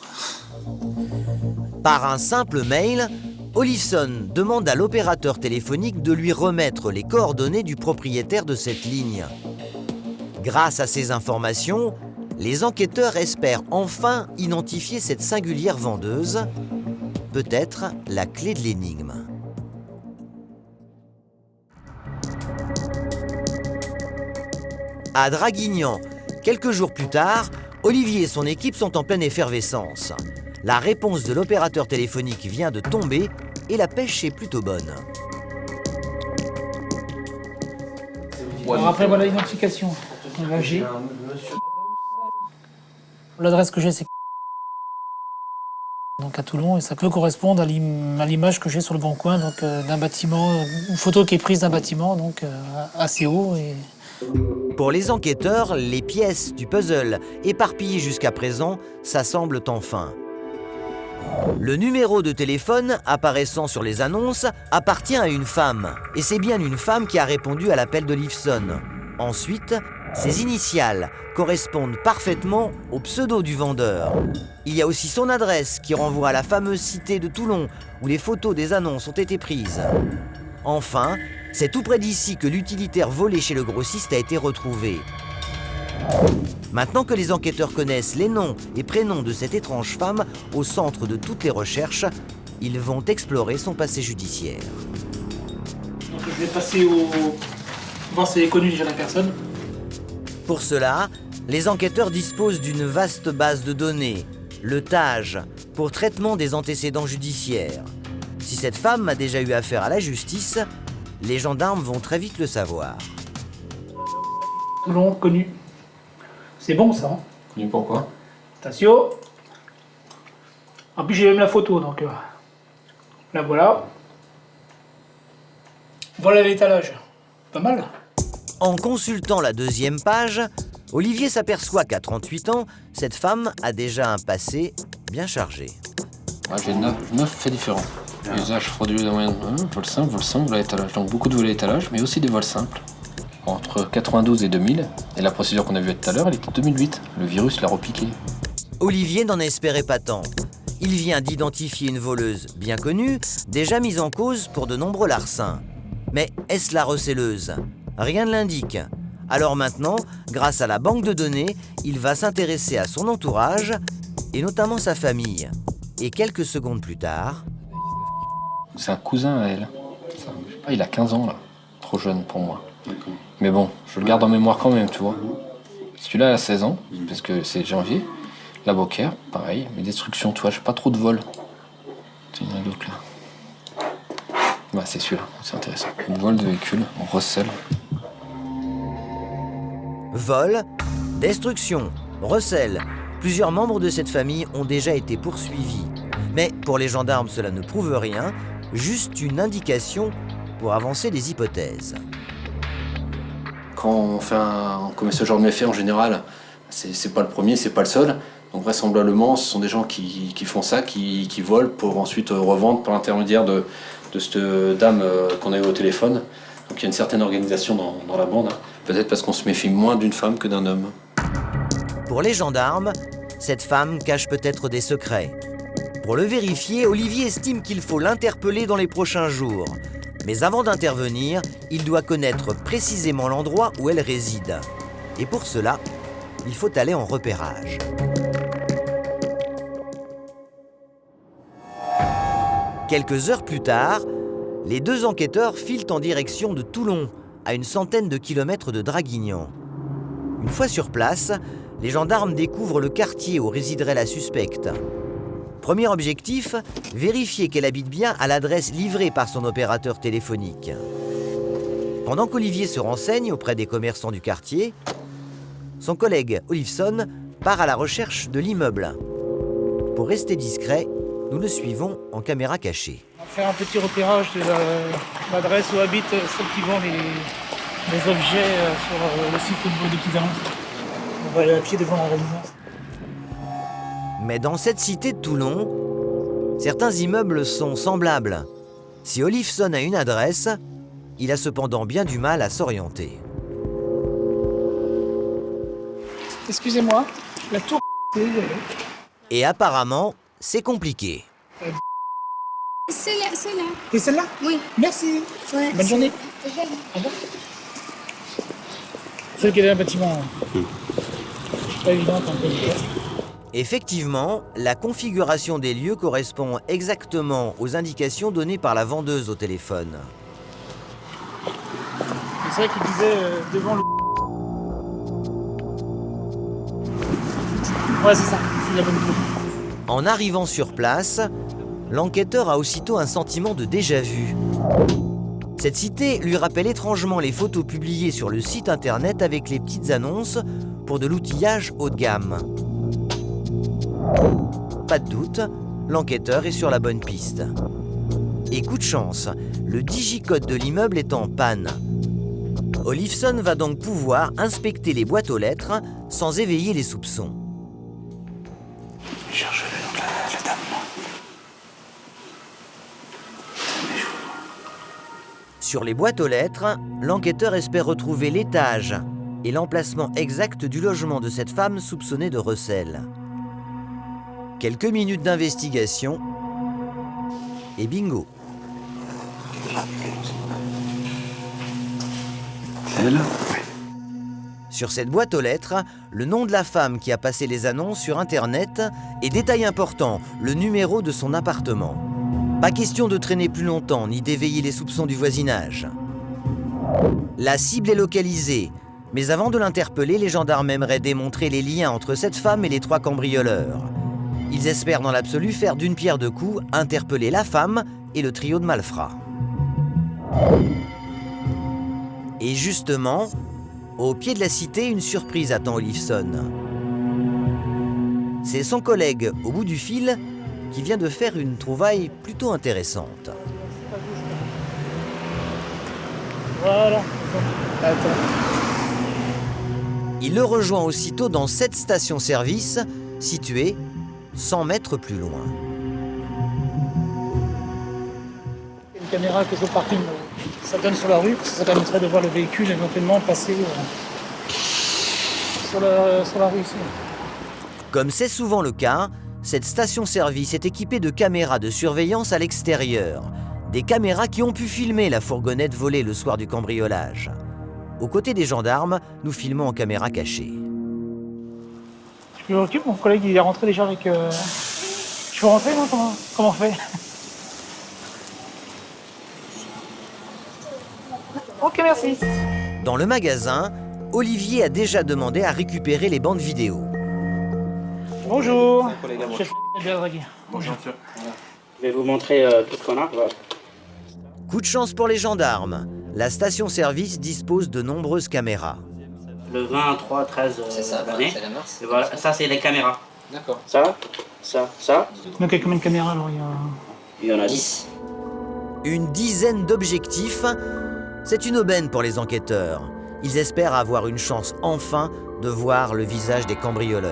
Par un simple mail, Olivson demande à l'opérateur téléphonique de lui remettre les coordonnées du propriétaire de cette ligne. Grâce à ces informations, les enquêteurs espèrent enfin identifier cette singulière vendeuse, peut-être la clé de l'énigme. À Draguignan, quelques jours plus tard, Olivier et son équipe sont en pleine effervescence. La réponse de l'opérateur téléphonique vient de tomber et la pêche est plutôt bonne. Alors après, voilà l'identification. L'adresse que j'ai, c'est donc à Toulon, et ça peut correspondre à l'image que j'ai sur le bon coin, donc d'un bâtiment, une photo qui est prise d'un bâtiment, donc assez haut. Pour les enquêteurs, les pièces du puzzle éparpillées jusqu'à présent s'assemblent enfin. Le numéro de téléphone apparaissant sur les annonces appartient à une femme. Et c'est bien une femme qui a répondu à l'appel d'Olivson. Ensuite, ses initiales correspondent parfaitement au pseudo du vendeur. Il y a aussi son adresse qui renvoie à la fameuse cité de Toulon où les photos des annonces ont été prises. Enfin, c'est tout près d'ici que l'utilitaire volé chez le grossiste a été retrouvé. Maintenant que les enquêteurs connaissent les noms et prénoms de cette étrange femme au centre de toutes les recherches, ils vont explorer son passé judiciaire. Donc je vais passer voir si elle est connue déjà la personne. Pour cela, les enquêteurs disposent d'une vaste base de données, le TAJ, pour traitement des antécédents judiciaires. Si cette femme a déjà eu affaire à la justice, les gendarmes vont très vite le savoir. Toulon, connu. C'est bon ça, hein? Connu pourquoi? Attention. En plus j'ai même la photo, donc la voilà. Voilà l'étalage. Pas mal. En consultant la deuxième page, Olivier s'aperçoit qu'à 38 ans, cette femme a déjà un passé bien chargé. J'ai 9 faits différents. Usage frauduleux de moyens de vol simple, vol à étalage. Donc beaucoup de vols à étalage, mais aussi des vols simples. Entre 92 et 2000. Et la procédure qu'on a vue tout à l'heure, elle était 2008. Le virus l'a repiqué. Olivier n'en espérait pas tant. Il vient d'identifier une voleuse bien connue, déjà mise en cause pour de nombreux larcins. Mais est-ce la recelleuse? Rien ne l'indique. Alors maintenant, grâce à la banque de données, il va s'intéresser à son entourage, et notamment sa famille. Et quelques secondes plus tard... C'est un cousin à elle. Il a 15 ans là. Trop jeune pour moi. Mais bon, je le garde en mémoire quand même, tu vois. Celui-là a 16 ans, parce que c'est janvier. La Beaucaire, pareil, mais destruction, tu vois, j'ai pas trop de vols. Il y en a d'autres là. Bah c'est celui-là, c'est intéressant. Une vol de véhicule, on recèle. Vol, destruction, recel. Plusieurs membres de cette famille ont déjà été poursuivis. Mais pour les gendarmes, cela ne prouve rien, juste une indication pour avancer des hypothèses. Quand on commet ce genre de méfait, en général, c'est pas le premier, c'est pas le seul. Donc vraisemblablement, ce sont des gens qui font ça, qui volent pour ensuite revendre par l'intermédiaire de cette dame qu'on a eue au téléphone. Donc il y a une certaine organisation dans la bande. Peut-être parce qu'on se méfie moins d'une femme que d'un homme. Pour les gendarmes, cette femme cache peut-être des secrets. Pour le vérifier, Olivier estime qu'il faut l'interpeller dans les prochains jours. Mais avant d'intervenir, il doit connaître précisément l'endroit où elle réside. Et pour cela, il faut aller en repérage. Quelques heures plus tard, les deux enquêteurs filent en direction de Toulon, à une centaine de kilomètres de Draguignan. Une fois sur place, les gendarmes découvrent le quartier où résiderait la suspecte. Premier objectif, vérifier qu'elle habite bien à l'adresse livrée par son opérateur téléphonique. Pendant qu'Olivier se renseigne auprès des commerçants du quartier, son collègue Olifson part à la recherche de l'immeuble. Pour rester discret, nous le suivons en caméra cachée. On va faire un petit repérage de l'adresse où habitent ceux qui vendent les objets sur le site de Petites Annonces. On va aller à pied devant la résidence. Mais dans cette cité de Toulon, certains immeubles sont semblables. Si Olifson a une adresse, il a cependant bien du mal à s'orienter. Excusez-moi, la tour... Et apparemment, c'est compliqué. C'est là, c'est là. Et celle-là? Oui. Merci. Ouais, bonne journée. Ah bon? Celle qui est dans le bâtiment. Pas évident quand même. Effectivement, la configuration des lieux correspond exactement aux indications données par la vendeuse au téléphone. C'est vrai qu'il disait devant le... Ouais, c'est ça, c'est la bonne tour. En arrivant sur place, l'enquêteur a aussitôt un sentiment de déjà-vu. Cette cité lui rappelle étrangement les photos publiées sur le site internet avec les petites annonces pour de l'outillage haut de gamme. Pas de doute, l'enquêteur est sur la bonne piste. Et coup de chance, le digicode de l'immeuble est en panne. Olifson va donc pouvoir inspecter les boîtes aux lettres sans éveiller les soupçons. Cherche la dame. Sur les boîtes aux lettres, l'enquêteur espère retrouver l'étage et l'emplacement exact du logement de cette femme soupçonnée de recel. Quelques minutes d'investigation et bingo. Elle ? Sur cette boîte aux lettres, le nom de la femme qui a passé les annonces sur Internet et détail important, le numéro de son appartement. Pas question de traîner plus longtemps ni d'éveiller les soupçons du voisinage. La cible est localisée, mais avant de l'interpeller, les gendarmes aimeraient démontrer les liens entre cette femme et les 3 cambrioleurs. Ils espèrent dans l'absolu faire d'une pierre deux coups, interpeller la femme et le trio de malfrats. Et justement, au pied de la cité, une surprise attend Olifson. C'est son collègue au bout du fil qui vient de faire une trouvaille plutôt intéressante. Voilà. Attends. Il le rejoint aussitôt dans cette station-service située 100 mètres plus loin. Une caméra qui est au parking, ça donne sur la rue, parce que ça permettrait de voir le véhicule éventuellement passer sur la rue ici. Comme c'est souvent le cas, cette station-service est équipée de caméras de surveillance à l'extérieur. Des caméras qui ont pu filmer la fourgonnette volée le soir du cambriolage. Aux côtés des gendarmes, nous filmons en caméra cachée. Je peux mon collègue il est rentré déjà avec... Je peux rentrer, non? Comment on fait? Ok, merci. Dans le magasin, Olivier a déjà demandé à récupérer les bandes vidéo. Bonjour. Chef bien dragué. Bonjour. Je vais vous montrer tout ce qu'on a. Voilà. Coup de chance pour les gendarmes. La station-service dispose de nombreuses caméras. Le 20, 3, 13 C'est ça, l'année. c'est la mars. Et voilà, ça c'est les caméras. D'accord. Ça. Donc il y a combien de caméras alors? Il y en a 10. Une dizaine d'objectifs. C'est une aubaine pour les enquêteurs. Ils espèrent avoir une chance enfin de voir le visage des cambrioleurs.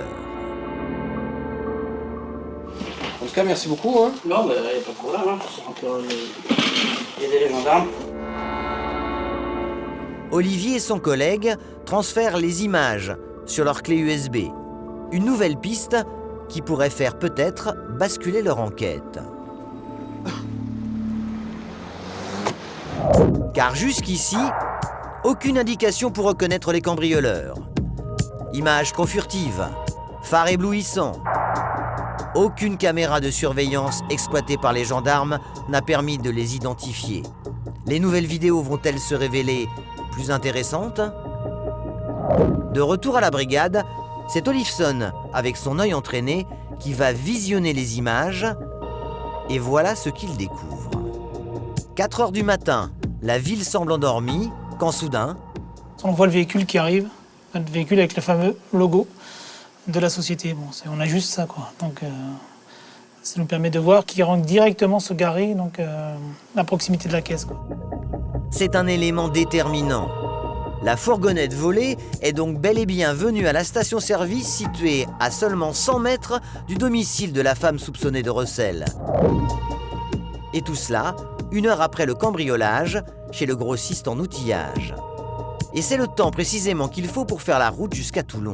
En tout cas, merci beaucoup. Hein. Non, il n'y a pas de problème. Hein. On peut aider les gendarmes. Olivier et son collègue transfèrent les images sur leur clé USB. Une nouvelle piste qui pourrait faire peut-être basculer leur enquête. Car jusqu'ici, aucune indication pour reconnaître les cambrioleurs. Images trop furtives, phares éblouissants. Aucune caméra de surveillance exploitée par les gendarmes n'a permis de les identifier. Les nouvelles vidéos vont-elles se révéler plus intéressantes ? De retour à la brigade, c'est Olifson, avec son œil entraîné, qui va visionner les images. Et voilà ce qu'il découvre. 4 heures du matin, la ville semble endormie, quand soudain... On voit le véhicule qui arrive, un véhicule avec le fameux logo de la société. Bon, on a juste ça, quoi. Donc, ça nous permet de voir qu'il rentre directement se garer donc, à proximité de la caisse, quoi. C'est un élément déterminant. La fourgonnette volée est donc bel et bien venue à la station-service située à seulement 100 mètres du domicile de la femme soupçonnée de recel. Et tout cela, 1 heure après le cambriolage, chez le grossiste en outillage. Et c'est le temps précisément qu'il faut pour faire la route jusqu'à Toulon.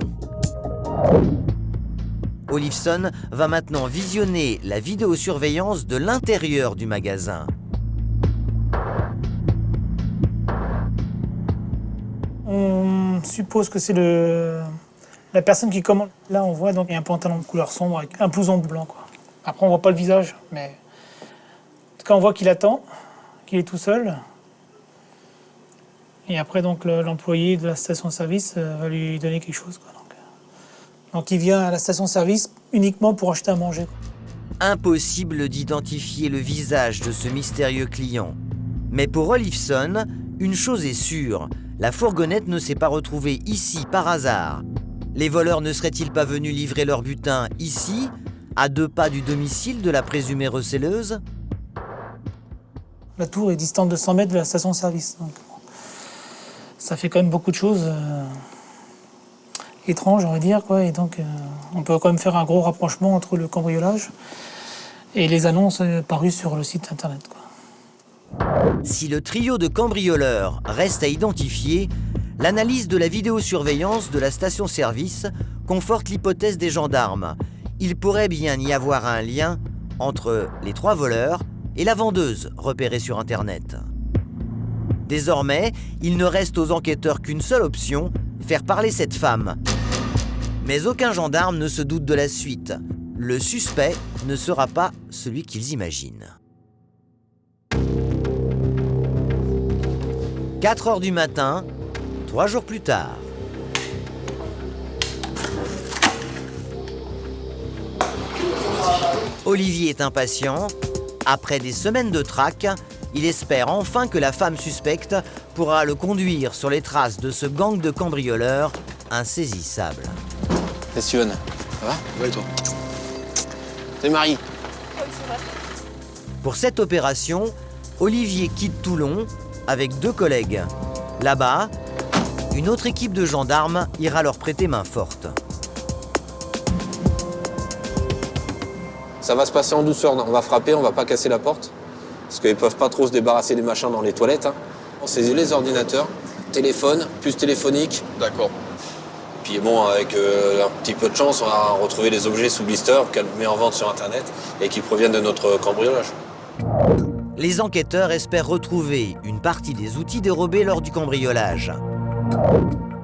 Olifson va maintenant visionner la vidéosurveillance de l'intérieur du magasin. On suppose que c'est la personne qui commande. Là, on voit donc un pantalon de couleur sombre avec un blouson blanc, quoi. Après, on voit pas le visage, mais en tout cas, on voit qu'il attend, qu'il est tout seul. Et après, donc, l'employé de la station-service va lui donner quelque chose, quoi. Donc, il vient à la station-service uniquement pour acheter à manger, quoi. Impossible d'identifier le visage de ce mystérieux client. Mais pour Olifson, une chose est sûre, la fourgonnette ne s'est pas retrouvée ici par hasard. Les voleurs ne seraient-ils pas venus livrer leur butin ici, à 2 pas du domicile de la présumée receleuse ? La tour est distante de 100 mètres de la station-service. Donc, bon, ça fait quand même beaucoup de choses étranges, on va dire, quoi. Et donc, on peut quand même faire un gros rapprochement entre le cambriolage et les annonces parues sur le site internet, quoi. Si le trio de cambrioleurs reste à identifier, l'analyse de la vidéosurveillance de la station-service conforte l'hypothèse des gendarmes. Il pourrait bien y avoir un lien entre les 3 voleurs et la vendeuse repérée sur Internet. Désormais, il ne reste aux enquêteurs qu'une seule option, faire parler cette femme. Mais aucun gendarme ne se doute de la suite. Le suspect ne sera pas celui qu'ils imaginent. 4 heures du matin, 3 jours plus tard. Olivier est impatient. Après des semaines de traque, il espère enfin que la femme suspecte pourra le conduire sur les traces de ce gang de cambrioleurs insaisissables. C'est Steven, ça va? Oui, toi. C'est Marie. Pour cette opération, Olivier quitte Toulon avec 2 collègues. Là-bas, une autre équipe de gendarmes ira leur prêter main forte. Ça va se passer en douceur, on va frapper, on va pas casser la porte. Parce qu'ils peuvent pas trop se débarrasser des machins dans les toilettes, hein. On saisit les ordinateurs, téléphone, puce téléphonique. D'accord. Puis bon, avec un petit peu de chance, on va retrouver des objets sous blister qu'elle met en vente sur Internet et qui proviennent de notre cambriolage. Les enquêteurs espèrent retrouver une partie des outils dérobés lors du cambriolage.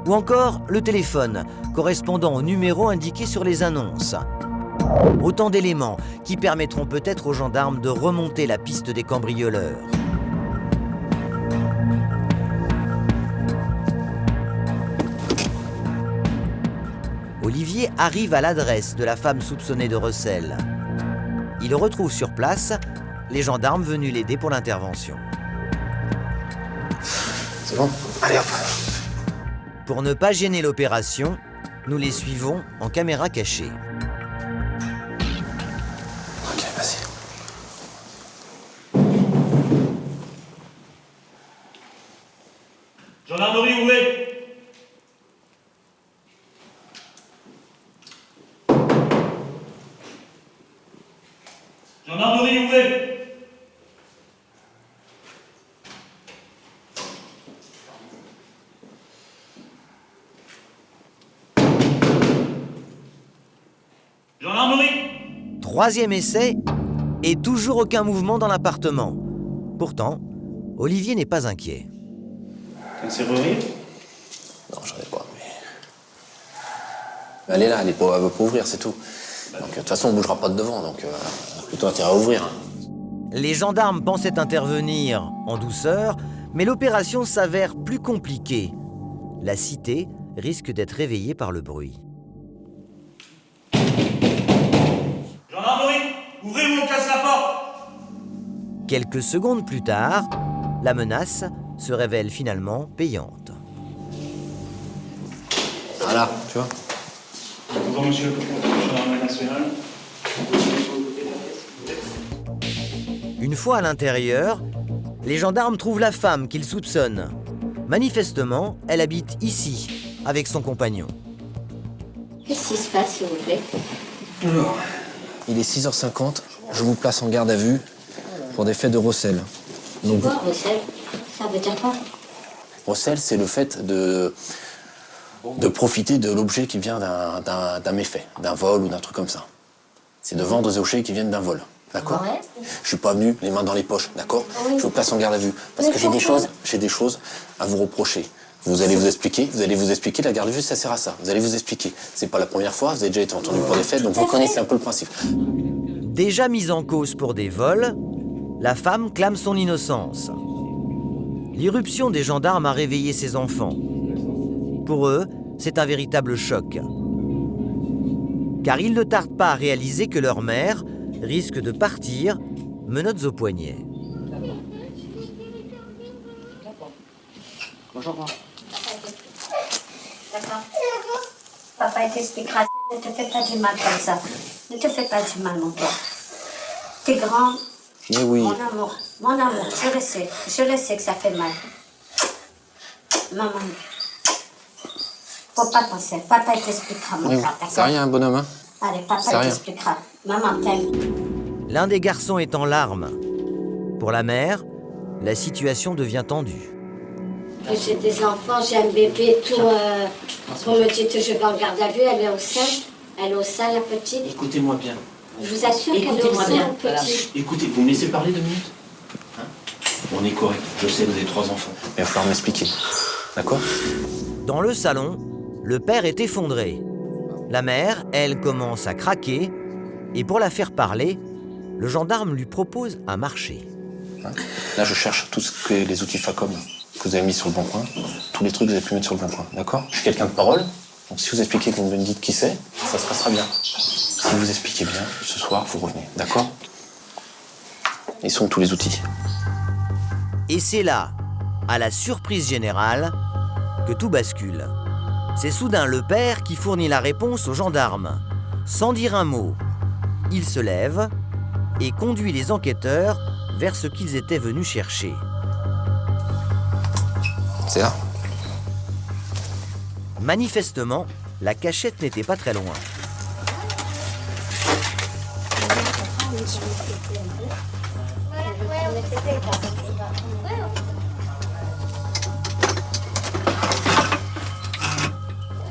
Ou encore le téléphone, correspondant au numéro indiqué sur les annonces. Autant d'éléments qui permettront peut-être aux gendarmes de remonter la piste des cambrioleurs. Olivier arrive à l'adresse de la femme soupçonnée de recel. Il retrouve sur place les gendarmes venus l'aider pour l'intervention. C'est bon? Allez hop! Pour ne pas gêner l'opération, nous les suivons en caméra cachée. Ok, vas-y. Gendarmerie, ouvrez! Gendarmerie, ouvrez! Troisième essai, et toujours aucun mouvement dans l'appartement. Pourtant, Olivier n'est pas inquiet. T'as une serrurerie? Non, j'en ai pas, mais... Elle est là, elle veut pas ouvrir, c'est tout. Donc de toute façon, on bougera pas de devant, donc plutôt intérêt à ouvrir. Les gendarmes pensaient intervenir en douceur, mais l'opération s'avère plus compliquée. La cité risque d'être réveillée par le bruit. Gendarmerie, ouvrez ou on casse la porte! Quelques secondes plus tard, la menace se révèle finalement payante. Voilà, tu vois. Bonjour monsieur le gendarmerie nationale. Une fois à l'intérieur, les gendarmes trouvent la femme qu'ils soupçonnent. Manifestement, elle habite ici, avec son compagnon. Qu'est-ce qui se passe, s'il vous plaît? Alors, il est 6h50, je vous place en garde à vue pour des faits de recel. Donc, Quoi, recel? Ça veut dire quoi? recel, c'est le fait de profiter de l'objet qui vient d'un méfait, d'un vol ou d'un truc comme ça. C'est de vendre des objets qui viennent d'un vol. D'accord? Ouais. Je suis pas venu les mains dans les poches, d'accord? Oui. Je vous place en garde à vue. Parce Mais que pourquoi? j'ai des choses à vous reprocher. Vous allez vous expliquer, la garde à vue, ça sert à ça. Vous allez vous expliquer. C'est pas la première fois, vous avez déjà été entendu pour des faits, donc vous connaissez un peu le principe. Déjà mise en cause pour des vols, la femme clame son innocence. L'irruption des gendarmes a réveillé ses enfants. Pour eux, c'est un véritable choc. Car ils ne tardent pas à réaliser que leur mère risque de partir, menottes au poignet. Bonjour. D'accord. Papa, il t'expliquera. Ne te fais pas du mal comme ça. Ne te fais pas du mal, mon cœur. T'es grand. Mais oui. Mon amour, je le sais que ça fait mal. Maman, faut pas penser. Papa, il t'expliquera, mon cœur, d'accord? C'est rien, bonhomme, hein? Allez, papa, il t'expliquera. Maman t'aime. L'un des garçons est en larmes. Pour la mère, la situation devient tendue. J'ai des enfants, j'ai un bébé, tout. Vous me dites, je vais en garde à vue, elle est au sein. Elle est au sein, la petite. Écoutez-moi bien. Je vous assure qu'elle est au sein, la petite. Voilà. Écoutez, vous me laissez parler 2 minutes, hein? On est correct. Je sais, vous avez 3 enfants. Mais il va falloir m'expliquer. D'accord? Dans le salon, le père est effondré. La mère, elle, commence à craquer. Et pour la faire parler, le gendarme lui propose un marché. Là, je cherche tous les outils FACOM que vous avez mis sur le bon coin. Tous les trucs que vous avez pu mettre sur le bon coin. D'accord? Je suis quelqu'un de parole. Donc si vous expliquez, que vous me dites qui c'est, ça se passera bien. Si vous expliquez bien, ce soir, vous revenez. D'accord? Ils sont tous les outils. Et c'est là, à la surprise générale, que tout bascule. C'est soudain le père qui fournit la réponse aux gendarmes. Sans dire un mot, il se lève et conduit les enquêteurs vers ce qu'ils étaient venus chercher. C'est là. Manifestement, la cachette n'était pas très loin.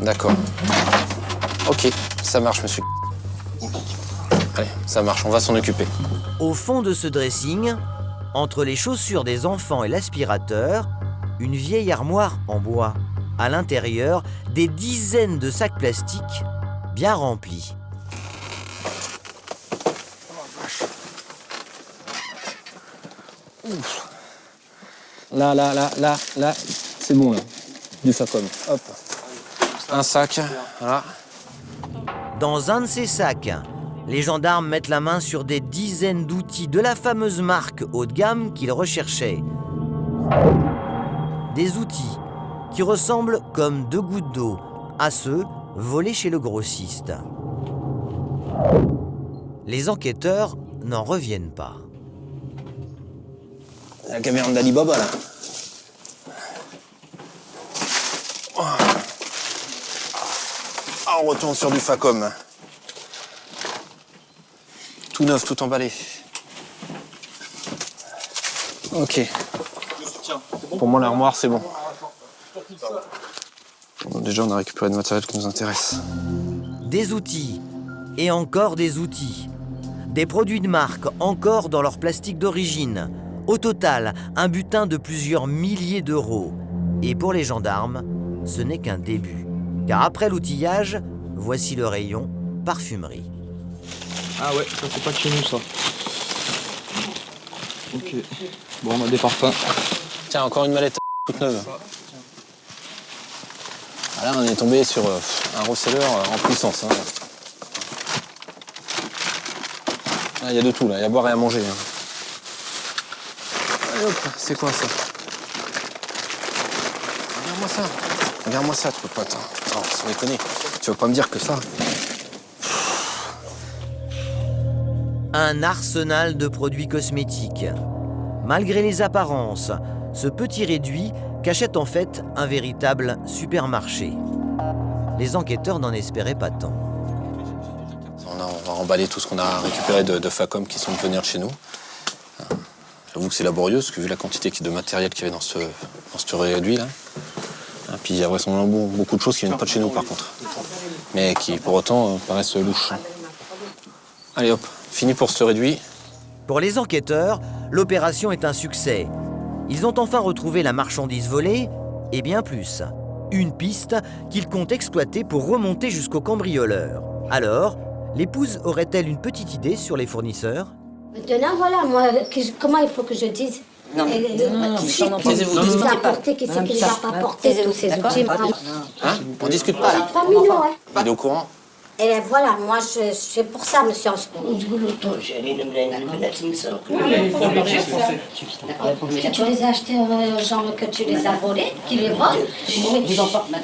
D'accord. Ok, ça marche, monsieur. Allez, ça marche, on va s'en occuper. Au fond de ce dressing, entre les chaussures des enfants et l'aspirateur, une vieille armoire en bois. À l'intérieur, des dizaines de sacs plastiques bien remplis. Ouf. Là, c'est bon, là. Du FACOM. Hop. Un sac, voilà. Dans un de ces sacs, les gendarmes mettent la main sur des dizaines d'outils de la fameuse marque haut de gamme qu'ils recherchaient. Des outils qui ressemblent comme 2 gouttes d'eau à ceux volés chez le grossiste. Les enquêteurs n'en reviennent pas. La caméra d'Alibaba, là. Ah, on retourne sur du FACOM. Tout neuf, tout emballé. Ok. Pour moi, l'armoire, c'est bon. Bon. Déjà, on a récupéré le matériel qui nous intéresse. Des outils, et encore des outils. Des produits de marque encore dans leur plastique d'origine. Au total, un butin de plusieurs milliers d'euros. Et pour les gendarmes, ce n'est qu'un début. Car après l'outillage, voici le rayon parfumerie. Ah ouais, ça c'est pas de chez nous ça. Ok. Bon, on a des parfums. Tiens, encore une mallette toute neuve. Là, on est tombé sur un reseller en puissance. Hein. Là, il y a de tout, là. Il y a à boire et à manger. Hein. Allez, hop, c'est quoi ça? Regarde-moi ça. Regarde-moi ça, tu peux pas. Attends, sans déconner. Tu vas pas me dire que ça. Un arsenal de produits cosmétiques. Malgré les apparences, ce petit réduit cachait en fait un véritable supermarché. Les enquêteurs n'en espéraient pas tant. On va emballer tout ce qu'on a récupéré de Facom qui sont venus de chez nous. J'avoue que c'est laborieux, parce que vu la quantité de matériel qu'il y avait dans ce réduit là. Puis il y a vraisemblablement beaucoup de choses qui viennent pas de chez nous par contre. Mais qui pour autant paraissent louches. Allez hop, fini pour ce réduit. Pour les enquêteurs, l'opération est un succès. Ils ont enfin retrouvé la marchandise volée, et bien plus. Une piste qu'ils comptent exploiter pour remonter jusqu'au cambrioleur. Alors, l'épouse aurait-elle une petite idée sur les fournisseurs? Maintenant, voilà, moi, comment il faut que je dise? Non, qui c'est qui les a apportés, qui c'est qui les a pas apportés, tous ces outils. Hein? On discute pas là. Pas mignon, hein. Il est au courant? Et voilà, moi, c'est pour ça, monsieur. Que tu les as achetés aux gens, que tu les as volés, qui les volent.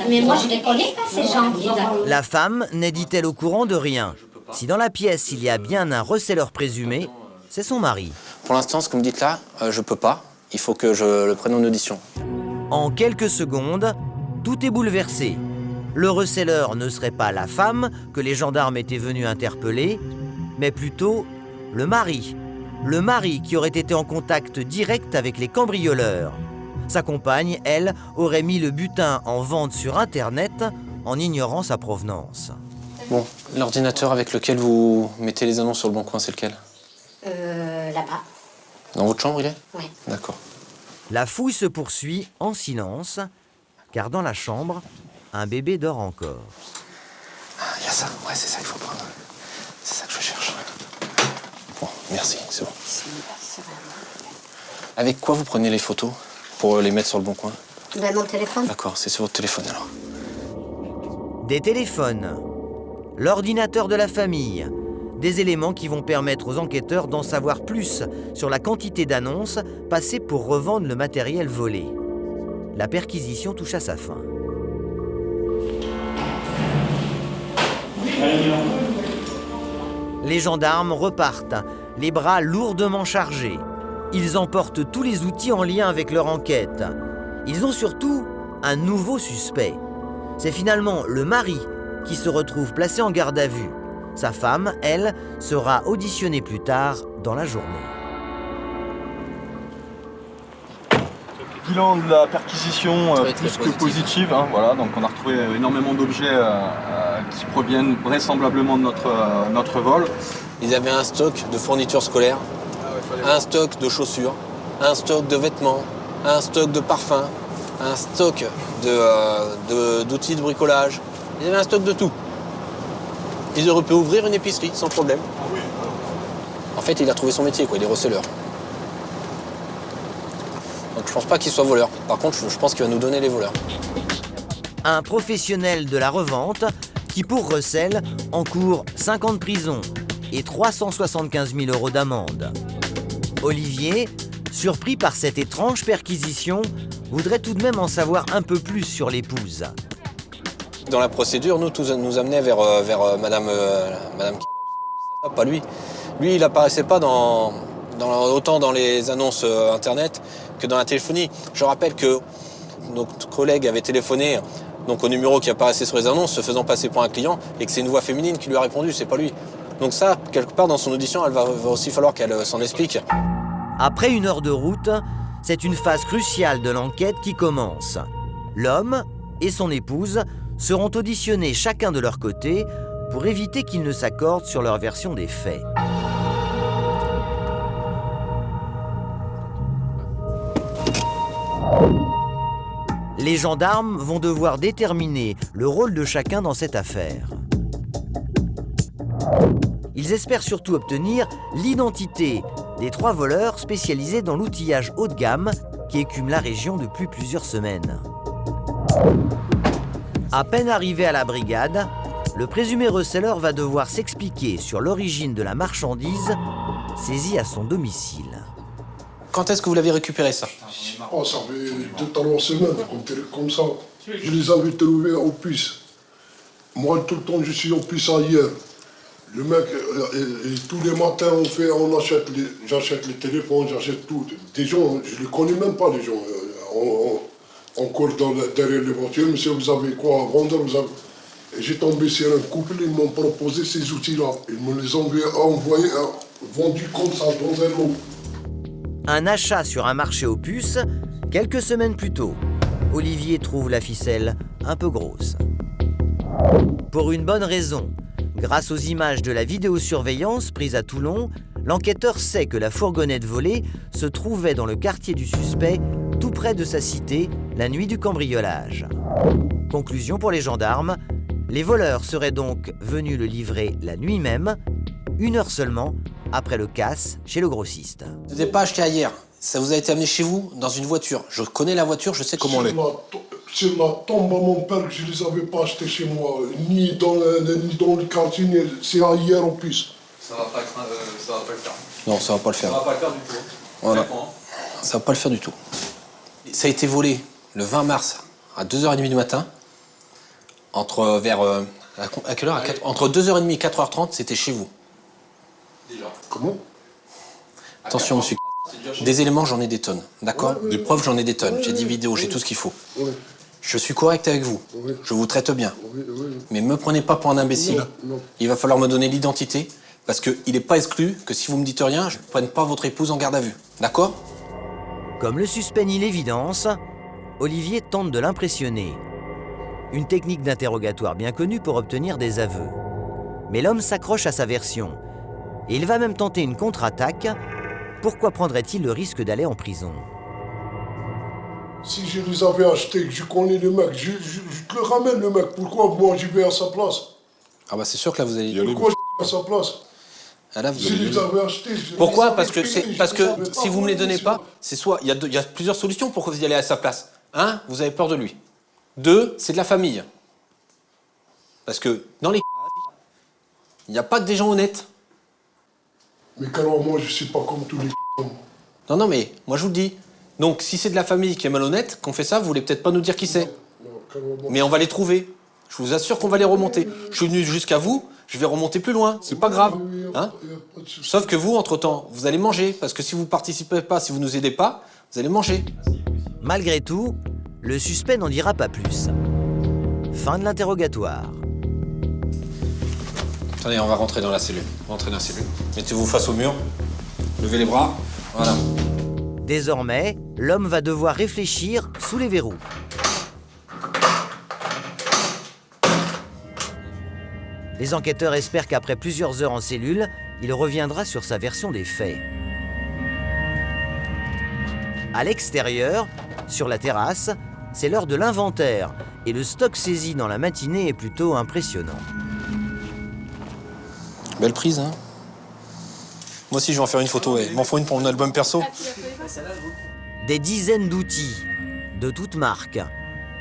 Mais moi, je les connais pas, ces gens. La femme n'est, dit-elle, au courant de rien. Si dans la pièce, il y a bien un reseller présumé, c'est son mari. Pour l'instant, ce que vous me dites là, je peux pas. Il faut que je le prenne en audition. En quelques secondes, tout est bouleversé. Le reseller ne serait pas la femme que les gendarmes étaient venus interpeller, mais plutôt le mari. Le mari qui aurait été en contact direct avec les cambrioleurs. Sa compagne, elle, aurait mis le butin en vente sur Internet en ignorant sa provenance. Bon, l'ordinateur avec lequel vous mettez les annonces sur le bon coin, c'est lequel? Là-bas. Dans votre chambre, il est? Oui. D'accord. La fouille se poursuit en silence, car dans la chambre, un bébé dort encore. Il y a ça, ouais, c'est ça qu'il faut prendre. C'est ça que je cherche. Bon, merci, c'est bon. Avec quoi vous prenez les photos pour les mettre sur le bon coin? Ben, mon téléphone. D'accord, c'est sur votre téléphone alors. Des téléphones, l'ordinateur de la famille, des éléments qui vont permettre aux enquêteurs d'en savoir plus sur la quantité d'annonces passées pour revendre le matériel volé. La perquisition touche à sa fin. Les gendarmes repartent, les bras lourdement chargés. Ils emportent tous les outils en lien avec leur enquête. Ils ont surtout un nouveau suspect. C'est finalement le mari qui se retrouve placé en garde à vue. Sa femme, elle, sera auditionnée plus tard dans la journée. Bilan de la perquisition plus que positive. Hein, voilà, donc on a retrouvé énormément d'objets qui proviennent vraisemblablement de notre vol. Ils avaient un stock de fournitures scolaires, un stock de chaussures, un stock de vêtements, un stock de parfums, un stock d'outils de bricolage. Ils avaient un stock de tout. Ils auraient pu ouvrir une épicerie sans problème. En fait, il a trouvé son métier, quoi. Il est reseller. Donc je pense pas qu'il soit voleur. Par contre, je pense qu'il va nous donner les voleurs. Un professionnel de la revente qui, pour recel, encourt 5 ans de prison et 375 000 € d'amende. Olivier, surpris par cette étrange perquisition, voudrait tout de même en savoir un peu plus sur l'épouse. Dans la procédure, nous amenait vers Madame pas lui. Lui, il apparaissait pas autant dans les annonces Internet que dans la téléphonie. Je rappelle que notre collègue avait téléphoné donc au numéro qui apparaissait sur les annonces, se faisant passer pour un client, et que c'est une voix féminine qui lui a répondu, c'est pas lui. Donc ça, quelque part dans son audition, il va aussi falloir qu'elle s'en explique. Après 1 heure de route, c'est une phase cruciale de l'enquête qui commence. L'homme et son épouse seront auditionnés chacun de leur côté pour éviter qu'ils ne s'accordent sur leur version des faits. Les gendarmes vont devoir déterminer le rôle de chacun dans cette affaire. Ils espèrent surtout obtenir l'identité des 3 voleurs spécialisés dans l'outillage haut de gamme qui écument la région depuis plusieurs semaines. À peine arrivé à la brigade, le présumé receleur va devoir s'expliquer sur l'origine de la marchandise saisie à son domicile. Quand est-ce que vous l'avez récupéré, ça? Oh, ça fait 2-3 semaines, comme ça. Je les avais trouvés au puce. Moi, tout le temps, je suis au puce ailleurs. Le mec, tous les matins, j'achète les téléphones, j'achète tout. Des gens, je ne les connais même pas, les gens. On court derrière les voitures, monsieur, vous avez quoi à vendre? J'ai tombé sur un couple, ils m'ont proposé ces outils-là. Ils me les ont envoyés, vendus comme ça, dans un lot. Un achat sur un marché aux puces, quelques semaines plus tôt. Olivier trouve la ficelle un peu grosse. Pour une bonne raison. Grâce aux images de la vidéosurveillance prise à Toulon, l'enquêteur sait que la fourgonnette volée se trouvait dans le quartier du suspect, tout près de sa cité, la nuit du cambriolage. Conclusion pour les gendarmes, les voleurs seraient donc venus le livrer la nuit même, 1 heure seulement après le casse chez le grossiste. Vous n'êtes pas acheté hier, ça vous a été amené chez vous dans une voiture. Je connais la voiture, je sais comment elle est. Sur la tombe à mon père que je ne les avais pas achetés chez moi, ni dans le quartier, c'est hier en plus. Ça va pas le faire. Non, ça va pas le faire. Ça va pas le faire du tout. Voilà. Ça va pas le faire du tout. Ça a été volé le 20 mars à 2h30 du matin. À quelle heure? Entre 2h30 et 4h30, c'était chez vous. Déjà. Comment? Attention, monsieur. Des éléments, j'en ai des tonnes, d'accord? Des preuves, j'en ai des tonnes. J'ai des vidéos, j'ai tout ce qu'il faut. Je suis correct avec vous. Je vous traite bien. Mais me prenez pas pour un imbécile. Non. Il va falloir me donner l'identité, parce qu'il n'est pas exclu que si vous me dites rien, je ne prenne pas votre épouse en garde à vue. D'accord? Comme le suspect nie l'évidence, Olivier tente de l'impressionner. Une technique d'interrogatoire bien connue pour obtenir des aveux. Mais l'homme s'accroche à sa version. Et il va même tenter une contre-attaque. Pourquoi prendrait-il le risque d'aller en prison? Si je les avais achetés, que je connais le mec, je te le ramène le mec. Pourquoi moi j'y vais à sa place? Ah bah c'est sûr que là vous allez... Pourquoi je vais à sa place? Ah là, vous Je les avais achetés. Pourquoi? Parce que si vous me les donnez pas, c'est soit... Il y a plusieurs solutions pour que vous y allez à sa place. 1, vous avez peur de lui. 2, c'est de la famille. Parce que dans les... Il n'y a pas que des gens honnêtes. Mais alors moi je suis pas comme tous les... Non, mais moi je vous le dis. Donc si c'est de la famille qui est malhonnête, qu'on fait ça, vous voulez peut-être pas nous dire qui c'est. Mais on va les trouver. Je vous assure qu'on va les remonter. Je suis venu jusqu'à vous, je vais remonter plus loin. C'est pas grave. Hein? Sauf que vous, entre-temps, vous allez manger. Parce que si vous participez pas, si vous nous aidez pas, vous allez manger. Malgré tout, le suspect n'en dira pas plus. Fin de l'interrogatoire. Attendez, on va rentrer dans la cellule. Mettez-vous face au mur. Levez les bras. Voilà. Désormais, l'homme va devoir réfléchir sous les verrous. Les enquêteurs espèrent qu'après plusieurs heures en cellule, il reviendra sur sa version des faits. À l'extérieur, sur la terrasse, c'est l'heure de l'inventaire et le stock saisi dans la matinée est plutôt impressionnant. Belle prise, hein? Moi aussi, je vais en faire une photo. Il m'en faut une pour mon album perso. Des dizaines d'outils, de toutes marques,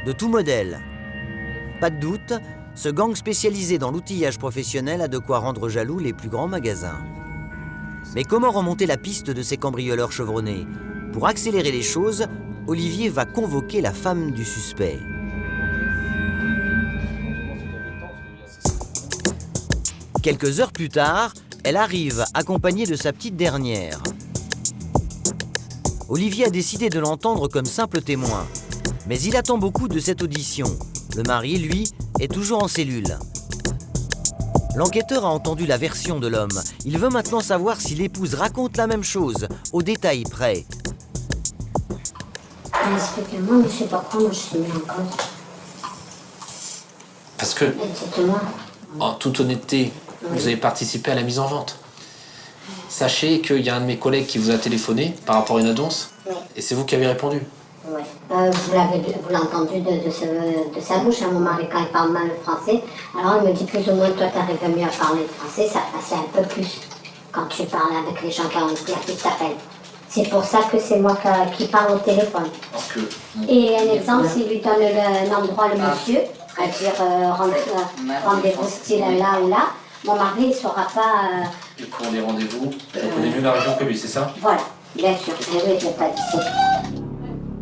de tout modèle. Pas de doute, ce gang spécialisé dans l'outillage professionnel a de quoi rendre jaloux les plus grands magasins. Mais comment remonter la piste de ces cambrioleurs chevronnés? Pour accélérer les choses, Olivier va convoquer la femme du suspect. Quelques heures plus tard, elle arrive accompagnée de sa petite dernière. Olivier a décidé de l'entendre comme simple témoin. Mais il attend beaucoup de cette audition. Le mari, lui, est toujours en cellule. L'enquêteur a entendu la version de l'homme. Il veut maintenant savoir si l'épouse raconte la même chose, au détail près. Expliquez-moi, mais je sais pas quoi, moi je suis mis en cause. Parce que, en toute honnêteté, vous avez participé à la mise en vente. Sachez qu'il y a un de mes collègues qui vous a téléphoné par rapport à une annonce, et c'est vous qui avez répondu. Ouais. Vous l'avez entendu de sa bouche, hein, mon mari, quand il parle mal le français. Alors il me dit plus ou moins, toi t'arrives mieux à parler le français, ça passait un peu plus quand tu parles avec les gens qui t'appellent. C'est pour ça que c'est moi qui parle au téléphone. Et un exemple, s'il lui donne l'endroit, le monsieur, à dire rendez-vous style là ou là, mon mari il ne saura pas... Et pour des rendez-vous, elle connaît mieux la région que lui, c'est ça? Voilà, bien sûr, oui, je n'ai pas dit ça.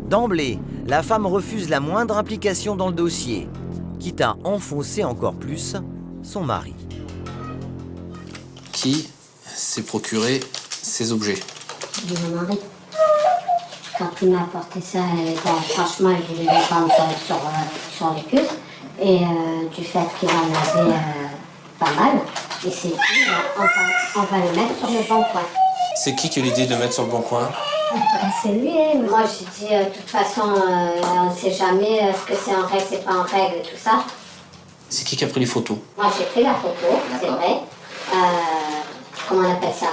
D'emblée, la femme refuse la moindre implication dans le dossier, quitte à enfoncer encore plus son mari. Qui s'est procuré ces objets? De mon mari. Quand il m'a apporté ça, franchement, il voulait le vendre sur les puces. Et du fait qu'il en avait pas mal, il s'est dit, on va le mettre sur le bon coin. C'est qui a l'idée de mettre sur le bon coin? C'est lui, hein. Moi j'ai dit, de toute façon, on ne sait jamais ce que c'est en règle, c'est pas en règle et tout ça. C'est qui a pris les photos? Moi j'ai fait la photo, c'est vrai. Comment on appelle ça?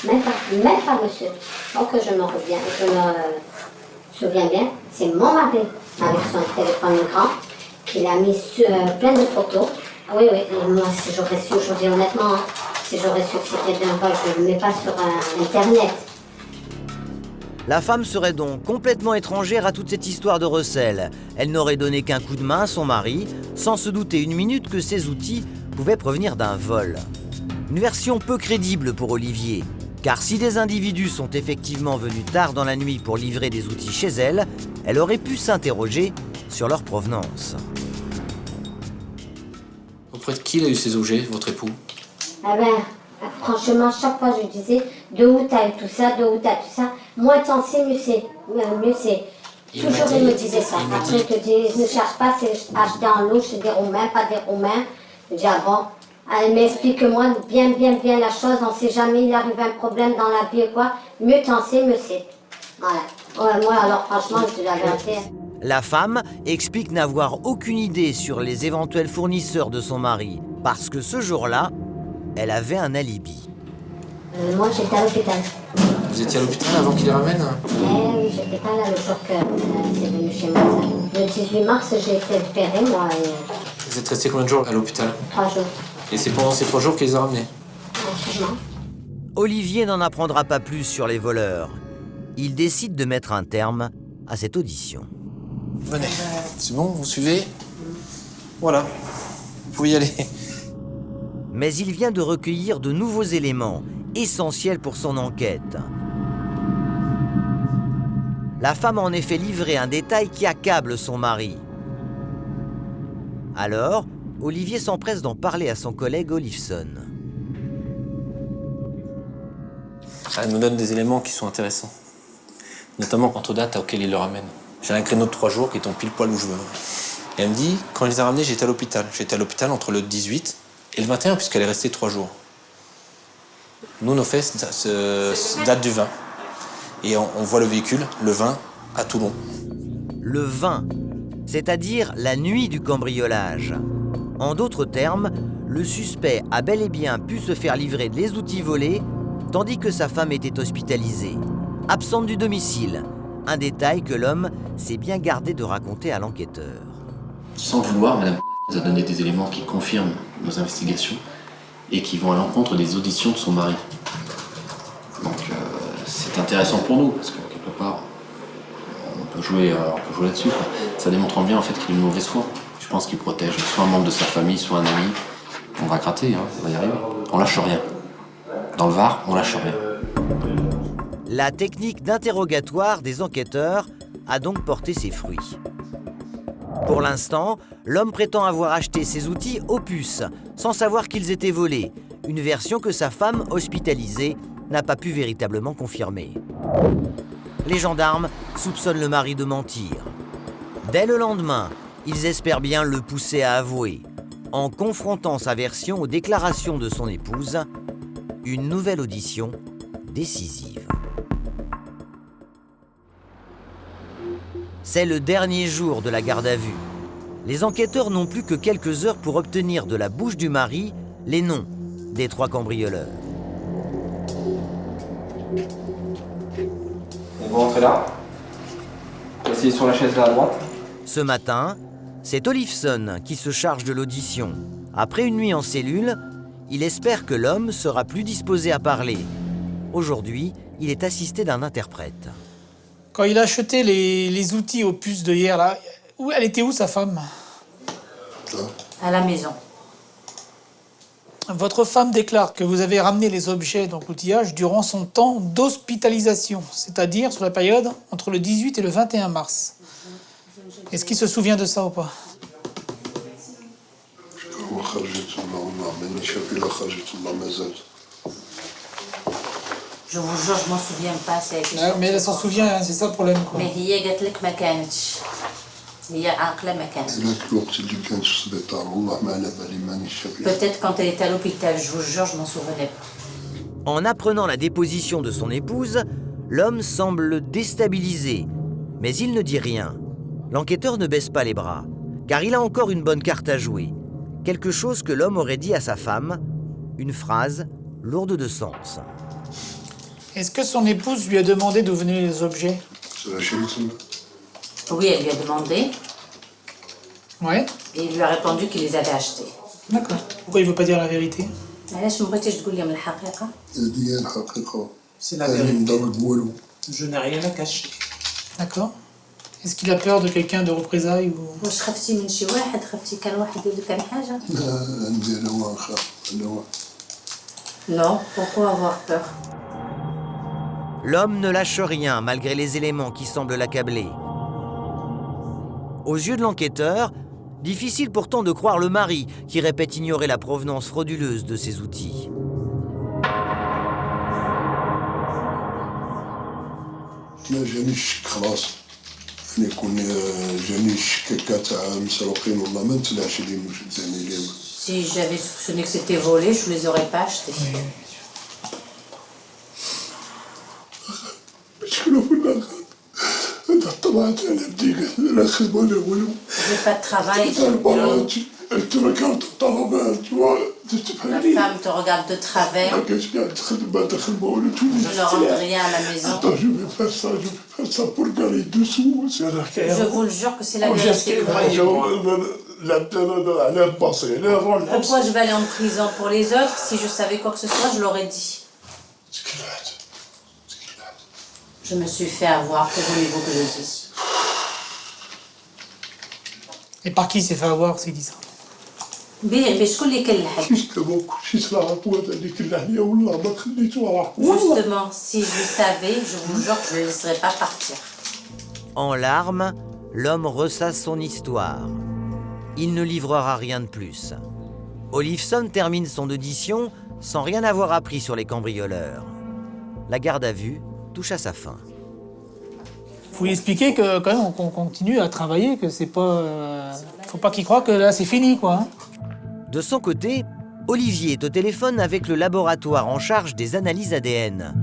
Même pas monsieur. Donc je me souviens bien, c'est mon mari, avec son téléphone écran, qui a mis plein de photos. Oui, moi si j'aurais su, je vous dis honnêtement, si j'aurais su que c'était d'un vol, je ne le mets pas sur Internet. La femme serait donc complètement étrangère à toute cette histoire de recel. Elle n'aurait donné qu'un coup de main à son mari, sans se douter une minute que ces outils pouvaient provenir d'un vol. Une version peu crédible pour Olivier, car si des individus sont effectivement venus tard dans la nuit pour livrer des outils chez elle, elle aurait pu s'interroger sur leur provenance. Auprès de qui il a eu ces objets, votre époux? Ah ben, franchement, chaque fois je disais, de où t'as eu tout ça, de où t'as tout ça, moins t'en sais, mieux c'est. Toujours il me disait ça. Après, il te dit, ne cherche pas, c'est acheté en louche, c'est des Roumains, pas des Roumains. Je dis, ah bon, mais explique-moi bien la chose, on sait jamais, il arrive un problème dans la vie ou quoi, mieux t'en sais, mieux c'est. Voilà. Ouais, moi, alors franchement, je dis la vérité. La femme explique n'avoir aucune idée sur les éventuels fournisseurs de son mari, parce que ce jour-là, elle avait un alibi. Moi, j'étais à l'hôpital. Vous étiez à l'hôpital avant qu'il les ramène? Oui, j'étais pas là le jour que c'est venu chez moi. Le 18 mars, j'ai été opérée, moi. Vous êtes resté combien de jours à l'hôpital? 3 jours. Et c'est pendant ces 3 jours qu'il les a ramenés? Absolument. Olivier n'en apprendra pas plus sur les voleurs. Il décide de mettre un terme à cette audition. Venez, c'est bon, vous suivez? Voilà, vous pouvez y aller. Mais il vient de recueillir de nouveaux éléments, essentiels pour son enquête. La femme a en effet livré un détail qui accable son mari. Alors, Olivier s'empresse d'en parler à son collègue Olifson. Elle nous donne des éléments qui sont intéressants. Notamment quant aux dates auxquelles il le ramène. J'ai un créneau de 3 jours qui tombe pile poil où je veux. Et elle me dit, quand il les a ramenés, j'étais à l'hôpital. J'étais à l'hôpital entre le 18 et le 21, puisqu'elle est restée 3 jours. Nous, nos faits datent du 20. Et on voit le véhicule, le 20, à Toulon. Le 20, c'est-à-dire la nuit du cambriolage. En d'autres termes, le suspect a bel et bien pu se faire livrer les outils volés, tandis que sa femme était hospitalisée, absente du domicile. Un détail que l'homme s'est bien gardé de raconter à l'enquêteur. Sans le vouloir, Madame nous a donné des éléments qui confirment nos investigations et qui vont à l'encontre des auditions de son mari. Donc c'est intéressant pour nous, parce que quelque part, on peut jouer là-dessus. Ça démontre bien en fait qu'il est une mauvaise foi. Je pense qu'il protège soit un membre de sa famille, soit un ami. On va gratter, on va y arriver. On lâche rien. Dans le Var, on lâche rien. La technique d'interrogatoire des enquêteurs a donc porté ses fruits. Pour l'instant, l'homme prétend avoir acheté ses outils aux puces, sans savoir qu'ils étaient volés, une version que sa femme, hospitalisée, n'a pas pu véritablement confirmer. Les gendarmes soupçonnent le mari de mentir. Dès le lendemain, ils espèrent bien le pousser à avouer, en confrontant sa version aux déclarations de son épouse, une nouvelle audition décisive. C'est le dernier jour de la garde à vue. Les enquêteurs n'ont plus que quelques heures pour obtenir de la bouche du mari les noms des 3 cambrioleurs. On va rentrer là. asseyez sur la chaise là à droite. Ce matin, c'est Olifson qui se charge de l'audition. Après une nuit en cellule, il espère que l'homme sera plus disposé à parler. Aujourd'hui, il est assisté d'un interprète. Quand il a acheté les outils aux puces de hier, là, elle était où, sa femme? À la maison. Votre femme déclare que vous avez ramené les objets, donc l'outillage, durant son temps d'hospitalisation, c'est-à-dire sur la période entre le 18 et le 21 mars. Est-ce qu'il se souvient de ça ou pas? Je vous jure, je m'en souviens pas. Mais elle s'en souvient, hein, c'est ça le problème. Quoi. Mais هي قالت لك ما كانتش. هي عاقلة ما كانتش. Peut-être quand elle était à l'hôpital, je vous jure, je m'en souvenais pas. En apprenant la déposition de son épouse, l'homme semble déstabilisé. Mais il ne dit rien. L'enquêteur ne baisse pas les bras, car il a encore une bonne carte à jouer. Quelque chose que l'homme aurait dit à sa femme, une phrase lourde de sens. Est-ce que son épouse lui a demandé d'où venaient les objets? Oui, elle lui a demandé. Ouais. Et il lui a répondu qu'il les avait achetés. D'accord. Pourquoi il ne veut pas dire la vérité? علاش ما بغيتيش تقول لهم الحقيقة؟ C'est la vérité. Je n'ai rien à cacher. D'accord. Est-ce qu'il a peur de quelqu'un de représailles ou... واش خفتي من شي واحد؟ خفتي كان واحد يدير لك حاجة؟ Non, pourquoi avoir peur? L'homme ne lâche rien malgré les éléments qui semblent l'accabler. Aux yeux de l'enquêteur, difficile pourtant de croire le mari qui répète ignorer la provenance frauduleuse de ses outils. Si j'avais soupçonné que c'était volé, je ne les aurais pas achetés. J'ai pas de travail. La femme te regarde de travers. Je ne rentre rien à la maison. Je vous le jure que c'est la vérité. Pourquoi je vais aller en prison pour les autres? Si je savais quoi que ce soit, je l'aurais dit. Je me suis fait avoir, que voulez-vous que je dise? Et par qui il s'est fait avoir s'il dit ça? Justement, si je savais, je vous jure que je ne le laisserais pas partir. En larmes, l'homme ressasse son histoire. Il ne livrera rien de plus. Olifson termine son audition sans rien avoir appris sur les cambrioleurs. La garde à vue touche à sa fin. Faut lui expliquer que quand même on continue à travailler, que c'est pas, faut pas qu'il croie que là c'est fini quoi. Hein. De son côté, Olivier est au téléphone avec le laboratoire en charge des analyses ADN.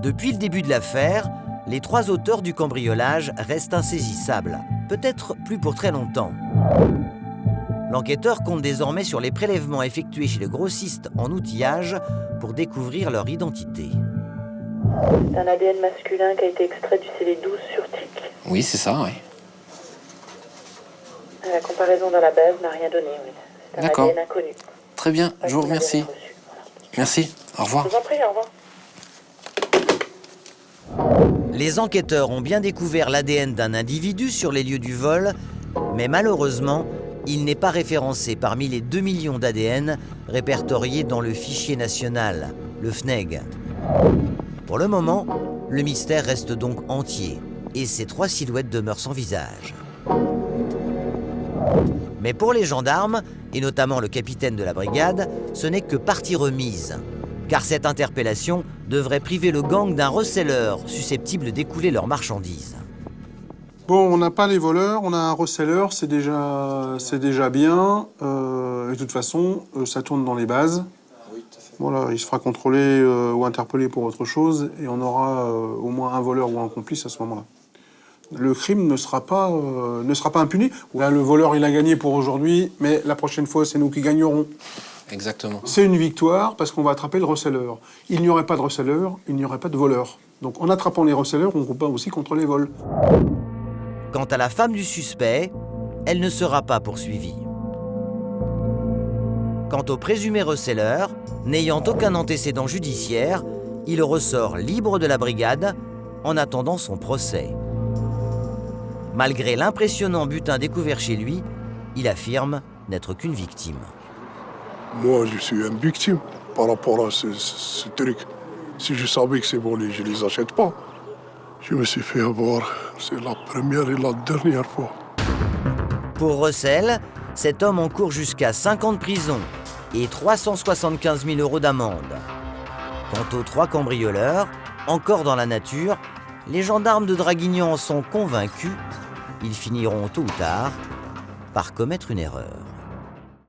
Depuis le début de l'affaire, les 3 auteurs du cambriolage restent insaisissables, peut-être plus pour très longtemps. L'enquêteur compte désormais sur les prélèvements effectués chez le grossiste en outillage pour découvrir leur identité. C'est un ADN masculin qui a été extrait du CD12 sur TIC. Oui, c'est ça, oui. La comparaison dans la base n'a rien donné, oui. C'est un D'accord. ADN inconnu. Très bien, je vous remercie. Merci, au revoir. Je vous en prie, au revoir. Les enquêteurs ont bien découvert l'ADN d'un individu sur les lieux du vol, mais malheureusement, il n'est pas référencé parmi les 2 millions d'ADN répertoriés dans le fichier national, le FNEG. Pour le moment, le mystère reste donc entier et ces 3 silhouettes demeurent sans visage. Mais pour les gendarmes, et notamment le capitaine de la brigade, ce n'est que partie remise. Car cette interpellation devrait priver le gang d'un receleur susceptible d'écouler leurs marchandises. Bon, on n'a pas les voleurs, on a un receleur, c'est déjà bien. Et de toute façon, ça tourne dans les bases. Voilà, il se fera contrôler ou interpeller pour autre chose et on aura au moins un voleur ou un complice à ce moment-là. Le crime ne sera pas impuni. Là, le voleur, il a gagné pour aujourd'hui, mais la prochaine fois, c'est nous qui gagnerons. Exactement. C'est une victoire parce qu'on va attraper le receleur. Il n'y aurait pas de receleur, il n'y aurait pas de voleur. Donc en attrapant les receleurs, on combat aussi contre les vols. Quant à la femme du suspect, elle ne sera pas poursuivie. Quant au présumé receleur, n'ayant aucun antécédent judiciaire, il ressort libre de la brigade en attendant son procès. Malgré l'impressionnant butin découvert chez lui, il affirme n'être qu'une victime. Moi, je suis une victime par rapport à ce truc. Si je savais que c'est volé, je ne les achète pas. Je me suis fait avoir. C'est la première et la dernière fois. Pour Recel, cet homme encourt jusqu'à 5 ans de prison et 375 000 € d'amende. Quant aux 3 cambrioleurs, encore dans la nature, les gendarmes de Draguignan en sont convaincus. Ils finiront tôt ou tard par commettre une erreur.